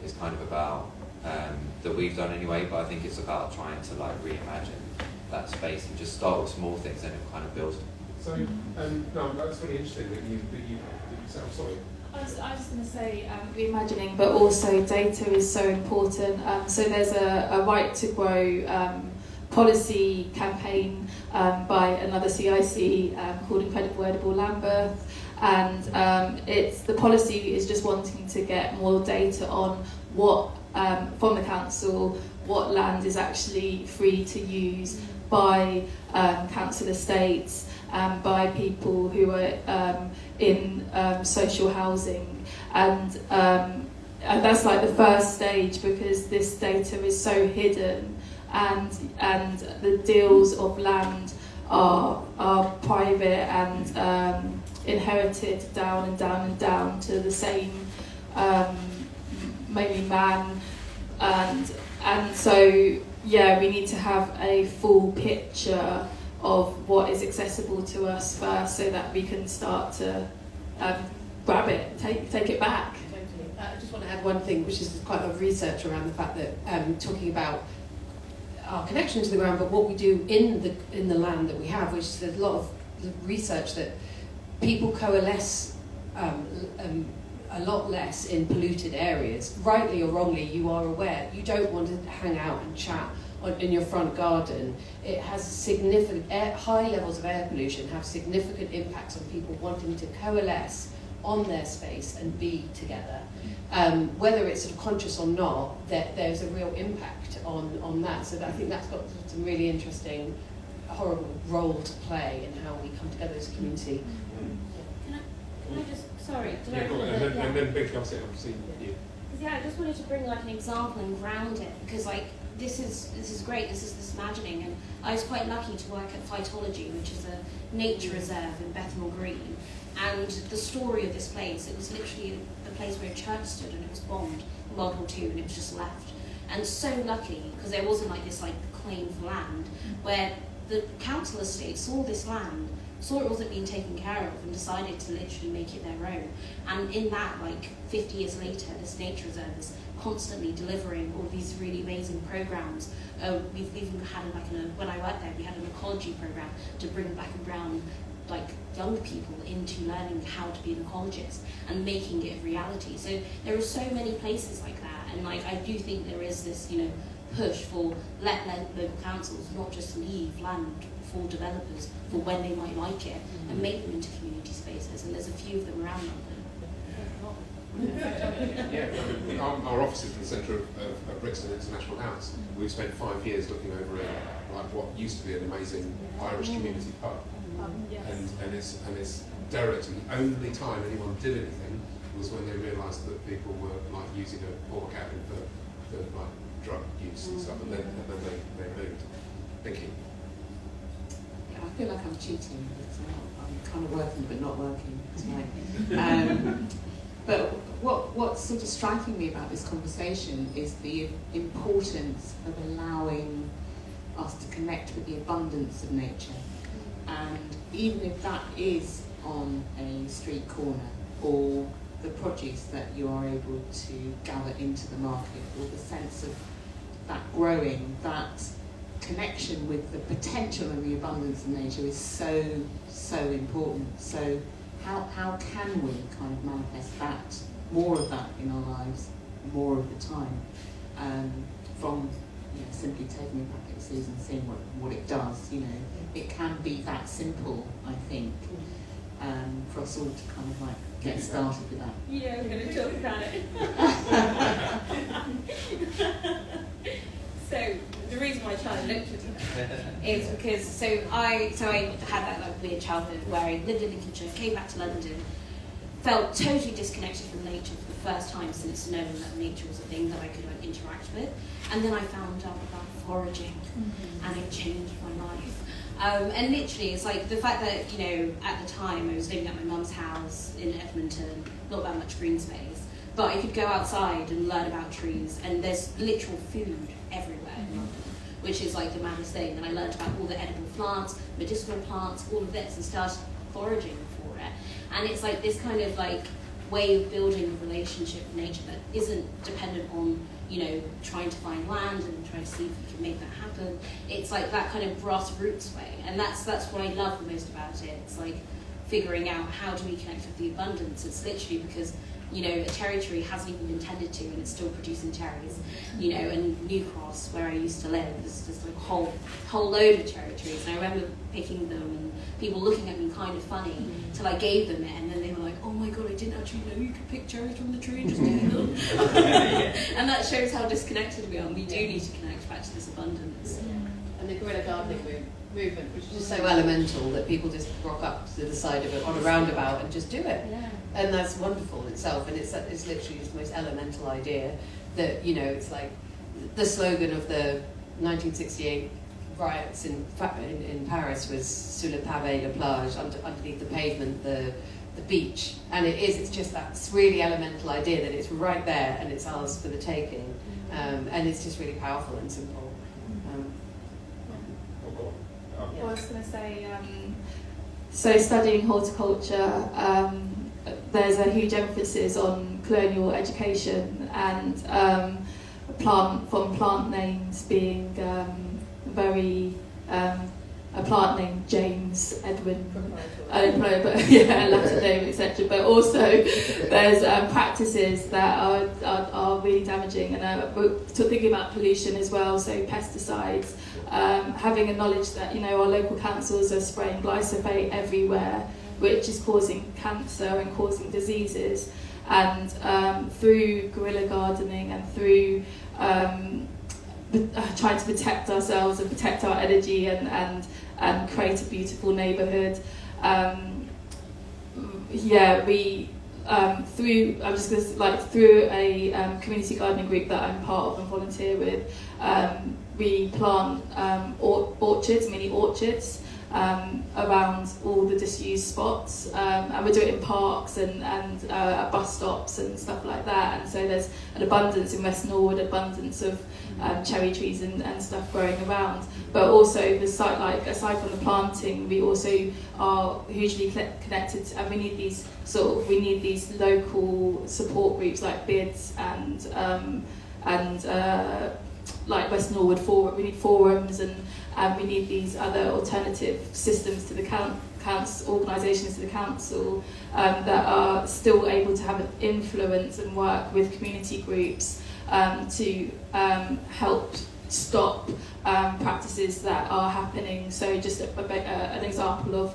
it's kind of about that we've done anyway. But I think it's about trying to like reimagine that space and just start with small things and it kind of builds. So no, that's really interesting that you I'm sorry. I was just going to say reimagining, but also data is so important. So there's a right to grow policy campaign by another CIC called Incredible Edible Lambeth, and it's the policy is just wanting to get more data on what from the council what land is actually free to use by council estates and by people who are in social housing, and that's like the first stage because this data is so hidden, and the deals of land are private and inherited down and down and down to the same mainly man, and so yeah, we need to have a full picture of what is accessible to us first, so that we can start to grab it, take it back. Totally. I just want to add one thing, which is quite a lot of research around the fact that talking about our connection to the ground, but what we do in the land that we have, which is there's a lot of research that people coalesce a lot less in polluted areas. Rightly or wrongly, you are aware you don't want to hang out and chat in your front garden. It has significant high levels of air pollution have significant impacts on people wanting to coalesce on their space and be together. Whether it's sort of conscious or not, there's a real impact on that. So I think that's got some really interesting, horrible role to play in how we come together as a community. Can I just, sorry, did I Yeah, go on, and then Vicky, I'll see you. Yeah, I just wanted to bring like an example and ground it, because like this is great, this imagining, and I was quite lucky to work at Phytology, which is a nature reserve in Bethnal Green, and the story of this place, it was literally the place where a church stood and it was bombed in World War II and it was just left. And so lucky, because there wasn't like this like claim for land, where the council estate saw this land, saw it wasn't being taken care of, and decided to literally make it their own. And in that, like 50 years later, this nature reserve is constantly delivering all these really amazing programs. We've even had when I worked there, we had an ecology program to bring black and brown young people into learning how to be an ecologist and making it a reality. So there are so many places like that, and I do think there is this push for let local councils not just leave land for developers for when they might like it and make them into community spaces, and there's a few of them around London. Yeah, our office is in the centre of Brixton International House. We've spent 5 years looking over what used to be an amazing Irish community pub. And it's derelict, and the only time anyone did anything was when they realised that people were using a pork cabin for drug use and stuff, and then they moved. Thank you. Yeah, I feel like I'm cheating because I'm kind of working but not working tonight. But what's sort of striking me about this conversation is the importance of allowing us to connect with the abundance of nature. And even if that is on a street corner, or the produce that you are able to gather into the market, or the sense of that growing, that connection with the potential and the abundance of nature is so important. So how can we kind of manifest that, more of that in our lives, more of the time, from simply taking a packet of seeds and seeing what it does. It can be that simple, I think, for us all to kind of get started with that. Yeah, we're going to talk about it. So the reason why Charlie looked at me is because I had that weird childhood where I lived in Lincolnshire, came back to London, felt totally disconnected from nature for the first time since knowing that nature was a thing that I could interact with, and then I found out about foraging, and it changed my life. And literally, it's like the fact that at the time I was living at my mum's house in Edmonton, not that much green space, but I could go outside and learn about trees, and there's literal food everywhere in London, which is the maddest thing. And I learned about all the edible plants, medicinal plants, all of this, and started foraging for it. And it's this kind of way of building a relationship with nature that isn't dependent on trying to find land and trying to see if we can make that happen. It's that kind of grassroots way, and that's what I love the most about it. It's figuring out how do we connect with the abundance. It's literally because a cherry tree hasn't even been tended to and it's still producing cherries. And New Cross, where I used to live, there's just a whole load of cherry trees, and I remember picking them and people looking at me kind of funny till I gave them it, and then they were like, oh my god, I didn't actually know you could pick cherries from the tree and just eat them. And that shows how disconnected we are, and we do need to connect back to this abundance. And the guerrilla gardening movement, which is just so elemental that people just rock up to the side of it on a roundabout and just do it. Yeah. And that's wonderful in itself, and it's literally just the most elemental idea that, it's the slogan of the 1968 riots in Paris was "Sous le pavé la plage," underneath the pavement, the beach, and it's just that really elemental idea that it's right there and it's ours for the taking, and it's just really powerful and simple. I was going to say, so studying horticulture, there's a huge emphasis on colonial education and plant names being very a plant name James Edwin Latin name, etc. But also there's practices that are really damaging, and we're thinking about pollution as well. So pesticides, having a knowledge that our local councils are spraying glyphosate everywhere, which is causing cancer and causing diseases. And through guerrilla gardening and through trying to protect ourselves and protect our energy and create a beautiful neighbourhood. Through a community gardening group that I'm part of and volunteer with, we plant orchards, mini orchards, around all the disused spots, and we do it in parks and at bus stops and stuff like that. And so there's an abundance in West Norwood, abundance of cherry trees and stuff growing around. But also the site, like aside from the planting, we also are hugely connected, and we need these local support groups like BIDS and like West Norwood Forum. We need forums and we need these other alternative systems to the council, organisations to the council that are still able to have an influence and work with community groups to help stop practices that are happening. So just an example of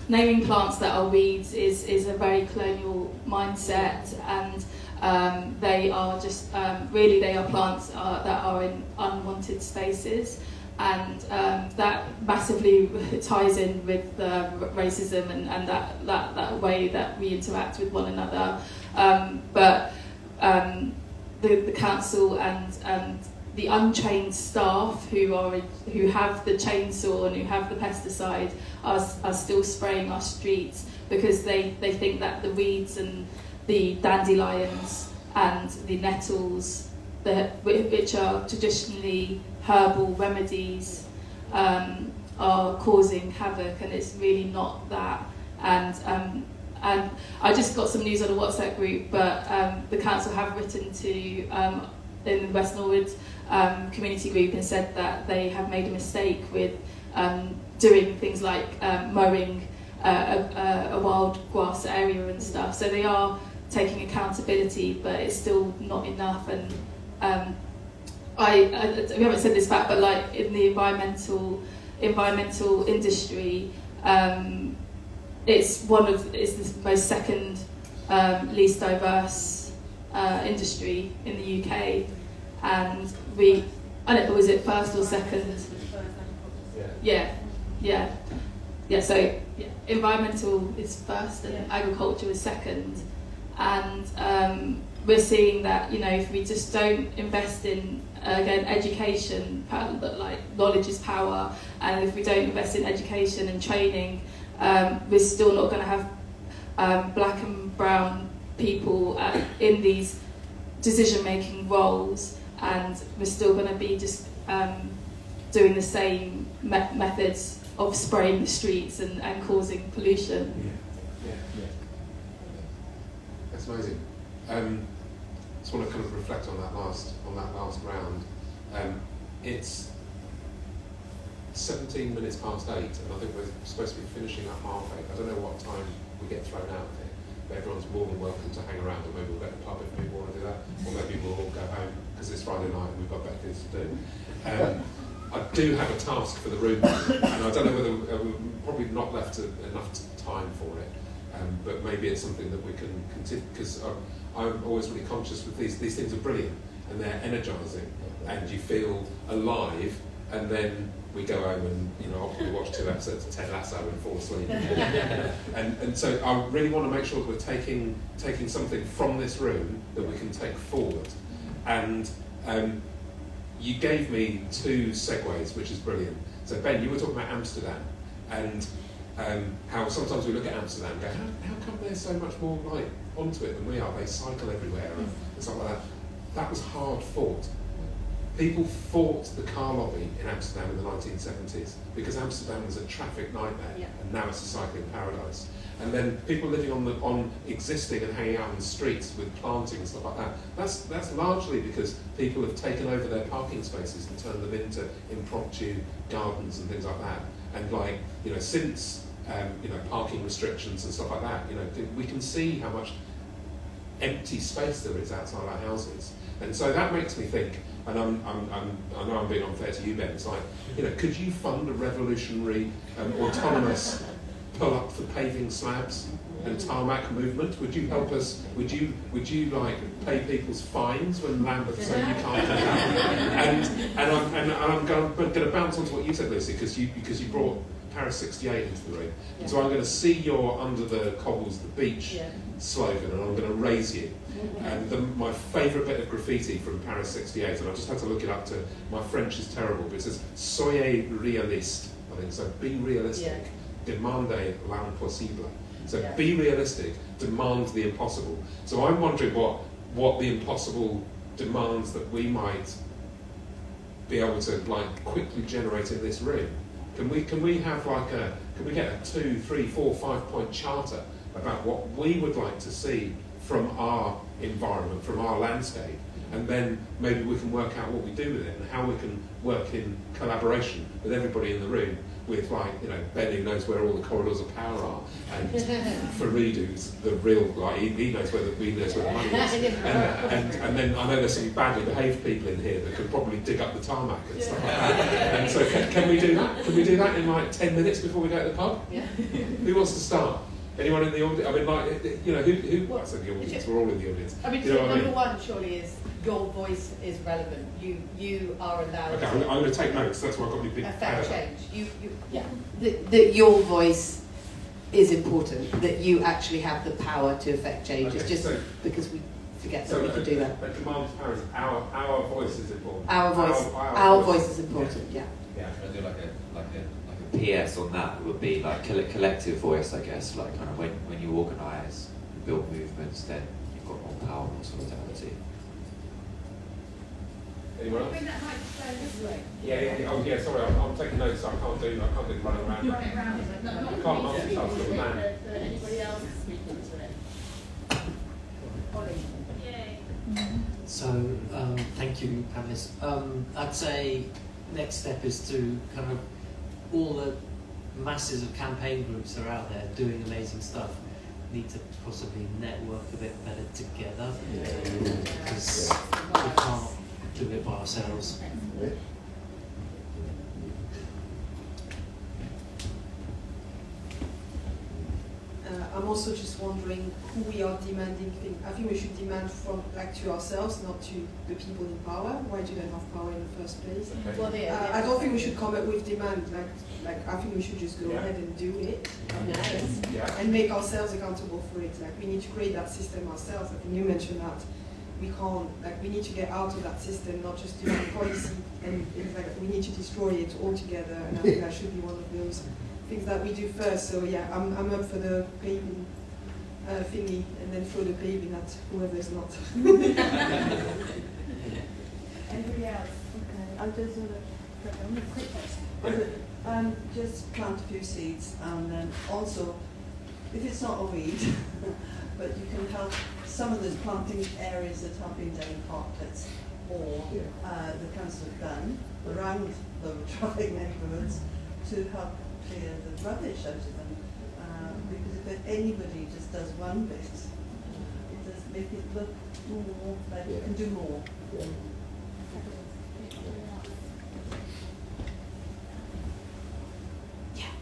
naming plants that are weeds is a very colonial mindset, and they are just really they are plants that are in unwanted spaces, and that massively ties in with racism and that way that we interact with one another. But the council and the untrained staff who have the chainsaw and who have the pesticide are still spraying our streets because they think that the weeds and the dandelions and the nettles, which are traditionally herbal remedies, are causing havoc, and it's really not that. And I just got some news on a WhatsApp group, but the council have written to in the West Norwood community group and said that they have made a mistake with doing things like mowing a wild grass area and stuff. So they are taking accountability, but it's still not enough. And we haven't said this back, but like in the environmental industry, it's the most second least diverse industry in the UK, and I don't know, was it first or second? Yeah. So environmental is first, and agriculture is second, and we're seeing that if we just don't invest in education, like knowledge is power, and if we don't invest in education and training, we're still not going to have black and brown people in these decision-making roles, and we're still going to be just doing the same methods of spraying the streets and causing pollution. Yeah. That's amazing. Just want to kind of reflect on that last round. It's 17 minutes past 8, and I think we're supposed to be finishing at 8:30. I don't know what time we get thrown out here, but everyone's more than welcome to hang around, and maybe we'll go to the pub if people want to do that, or maybe we'll all go home because it's Friday night and we've got better things to do. I do have a task for the room, and I don't know whether we've probably not left enough time for it, but maybe it's something that we can continue, because I'm always really conscious with these things are brilliant and they're energising, and you feel alive, and then we go home and often we watch 2 episodes of Ted Lasso and fall asleep. and so I really want to make sure that we're taking something from this room that we can take forward. And you gave me 2 segues, which is brilliant. So Ben, you were talking about Amsterdam, and how sometimes we look at Amsterdam and go, how come they're so much more like onto it than we are? They cycle everywhere and stuff like that. That was hard fought. People fought the car lobby in Amsterdam in the 1970s because Amsterdam was a traffic nightmare, and now it's a cycling paradise. And then people living on existing and hanging out in the streets with planting and stuff like that. That's largely because people have taken over their parking spaces and turned them into impromptu gardens and things like that. And since parking restrictions and stuff like that, we can see how much empty space there is outside our houses. And so that makes me think, and I know I'm being unfair to you, Ben, it's like, could you fund a revolutionary, autonomous pull-up for paving slabs and tarmac movement? Would you help us? Would you pay people's fines when Lambeth say you can't do that? And I'm going to bounce onto what you said, Lucy, because you brought Paris 68 into the room. Yeah. So I'm going to see your under the cobbles, the beach slogan, and I'm going to raise you. And my favourite bit of graffiti from Paris 68, and I just had to look it up to, my French is terrible, but it says, Soyez réaliste, I think, so be realistic, demandez l'impossible. So be realistic, demand the impossible. So I'm wondering what the impossible demands that we might be able to like quickly generate in this room. Can we have like can we get a 2, 3, 4, 5 point charter about what we would like to see from our environment, from our landscape, and then maybe we can work out what we do with it and how we can work in collaboration with everybody in the room, with like, you know, Ben who knows where all the corridors of power are, and Fareed who's the real, like he knows where the money is, and then I know there's some badly behaved people in here that can probably dig up the tarmac and stuff like that. And so can we do that? Can we do that in like 10 minutes before we go to the pub? Yeah. Who wants to start? Anyone in the audience? I mean, like, you know, who? Well, I said the audience. We're all in the audience. I mean, you know what number one surely is your voice is relevant. You are allowed. Okay, I'm going to take notes. That's why I've got my big affect change. That your voice is important. That you actually have the power to affect change. Okay, it's just because we forget that we can do that. But demand power is our voice is important. Our voice is important. Yeah. Yeah. I do like a PS on that would be like collective voice, I guess. Like kind of when you organise, build movements, then you've got more power, more solidarity. Anyone else? Bring that microphone this way. Yeah. Oh, yeah. Sorry, I'm taking notes. So I can't do running around. Running around. I can't multitask with a man. Anybody else speaking to it? Yay. So, thank you, panelists. I'd say next step is to kind of all the masses of campaign groups that are out there doing amazing stuff need to possibly network a bit better together, because we can't do it by ourselves. I'm also just wondering who we are demanding things. I think we should demand from, like, to ourselves, not to the people in power. Why do they have power in the first place? Okay. Well, I don't think we should come up with demand. Like I think we should just go ahead and do it, and make ourselves accountable for it. Like, we need to create that system ourselves. I think you mentioned that we can't. Like, we need to get out of that system, not just do policy. And it's like we need to destroy it altogether. And I think that should be one of those things that we do first. So yeah, I'm up for the paving thingy, and then throw the paving at whoever's not. Anybody else? Okay, I'll just sort of quick just plant a few seeds, and then also, if it's not a weed, but you can help some of the planting areas that have been down parklets, or the council have done around the traffic neighbourhoods to help clear the rubbish out of them, because if anybody just does one bit, it does make it look more like you can do more.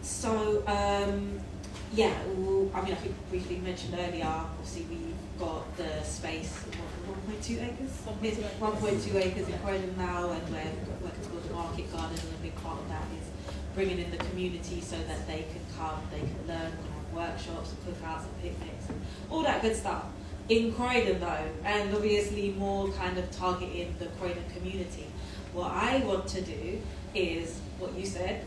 So, I mean, I think briefly mentioned earlier, obviously we've got the space, 1.2 acres? 1.2 acres in Croydon now, and we're working to build a market garden, and a big part of that is bringing in the community so that they can come, they can learn, we can have workshops and cookouts and picnics and all that good stuff. In Croydon though, and obviously more kind of targeting the Croydon community, what I want to do is what you said,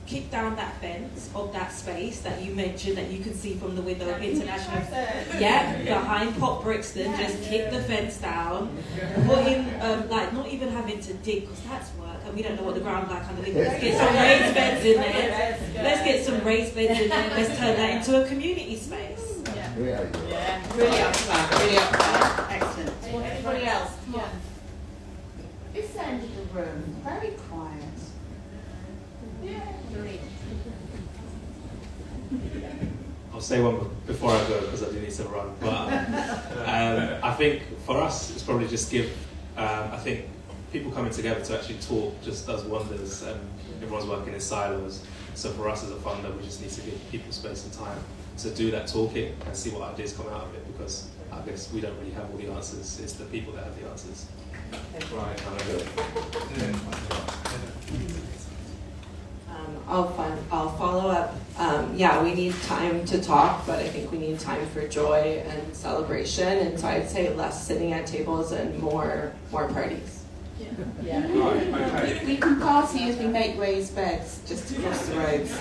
kick down that fence of that space that you mentioned that you can see from the window of International. Behind Pop Brixton, just kick the fence down. Put in, not even having to dig, because that's work, and we don't know what the ground like underneath. Let's get some raised beds in there. Let's get some raised beds in there. Let's turn that into a community space. Really up for that. Excellent. Anybody else? Come on. This end of the room, very quiet. I'll say one before I go because I do need to run. But I think for us, it's probably just give. I think people coming together to actually talk just does wonders, and everyone's working in silos. So for us as a funder, we just need to give people space and time to do that talking and see what ideas come out of it. Because I guess we don't really have all the answers. It's the people that have the answers. Right. I'll follow up. Yeah, we need time to talk, but I think we need time for joy and celebration. And so I'd say less sitting at tables and more parties. Yeah. Right, okay. We can party as we make raised beds just across the road. So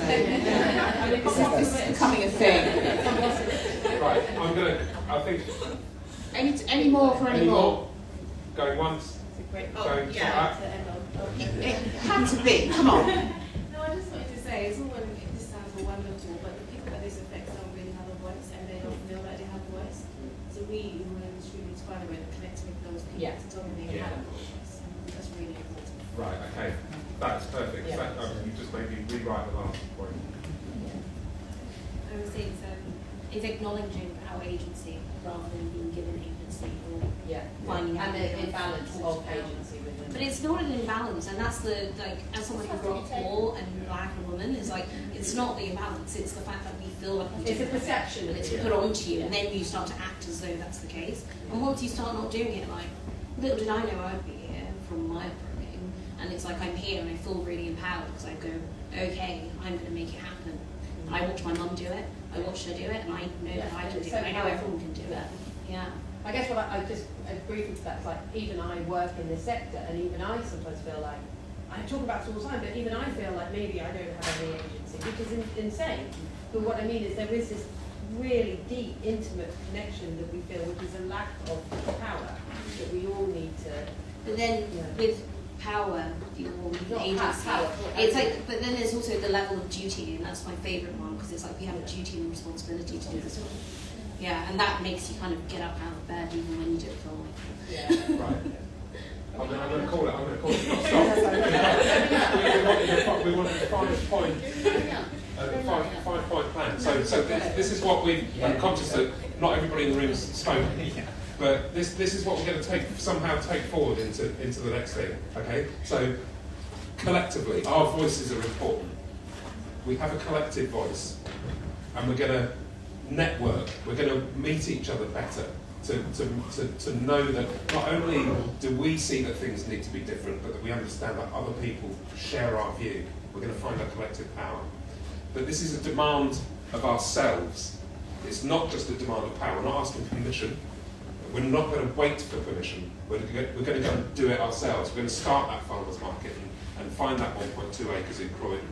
this is becoming a thing. Right, I think. Any more for any more? Going once. Going It had to be. Come on. No, I just wanted to say, it's all this sounds all wonderful, but the people that this affects don't really have a voice, and they don't feel like they have a voice. So we, in the industry, need to find a way to connect with those people to tell them they have a voice. That's really important. Right, okay. That's perfect. Yeah. You just made me rewrite the last point. I would say it's acknowledging our agency rather than being given agency or finding out. And the imbalance of agency within. But it's not an imbalance, and that's as someone who grew up poor and black and woman, is it's not the imbalance, it's the fact that we feel like we do. It's a perception. And it's put onto you, and then you start to act as though that's the case. And once you start not doing it, little did I know I'd be here from my upbringing, and it's I'm here and I feel really empowered because I go, okay, I'm going to make it happen. And I watch my mum do it, I watch her do it, and I know that I can do it. I know everyone can do it. Yeah. I guess what I just agree with that is even I work in this sector, and even I sometimes feel like, I talk about it all the time, but even I feel like maybe I don't have any agency, which is insane. But what I mean is there is this really deep, intimate connection that we feel, which is a lack of power that we all need to. But then with power, you all need Not agency. power, It's but then there's also the level of duty, and that's my favourite one because it's we have a duty and responsibility to do this one. Yeah, and that makes you kind of get up out of bed even when you don't feel like it. Yeah. Right. I'm going to call it. Stop. We wanted a 5-point plan. So this is what I'm conscious that not everybody in the room has spoken. But this is what we're going to somehow take forward into the next thing. Okay? So collectively, our voices are important. We have a collective voice, and we're going to network. We're going to meet each other better to know that not only do we see that things need to be different, but that we understand that other people share our view. We're going to find that collective power. But this is a demand of ourselves. It's not just a demand of power. We're not asking permission. We're not going to wait for permission. We're going to go and do it ourselves. We're going to start that farmers market and find that 1.2 acres in Croydon.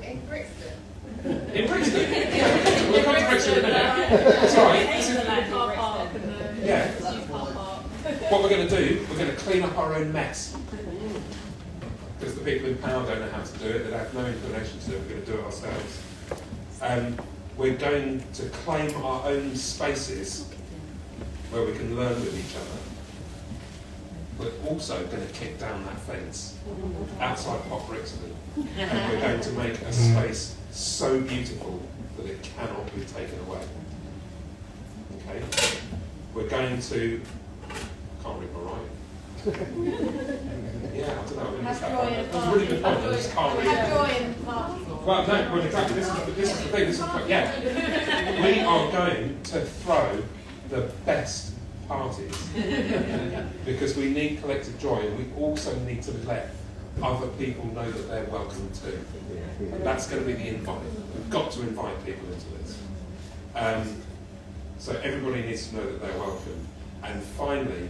In Brixton. In Brixton? We'll come to Brixton in a minute. Sorry. Yeah. What we're going to do, we're going to clean up our own mess. Because the people in power don't know how to do it, they have no inclination to do it, we're going to do it ourselves. We're going to claim our own spaces where we can learn with each other. We're also going to kick down that fence outside Pop Brixton, and we're going to make a space so beautiful that it cannot be taken away. Okay? We're going to... can't read my writing. Yeah, I don't know. That's a really good point. I just can't read it. Well, exactly. This is the thing. Yeah. We are going to throw the best parties because we need collective joy, and we also need to let other people know that they're welcome too. And that's going to be the invite. We've got to invite people into this. So everybody needs to know that they're welcome. And finally,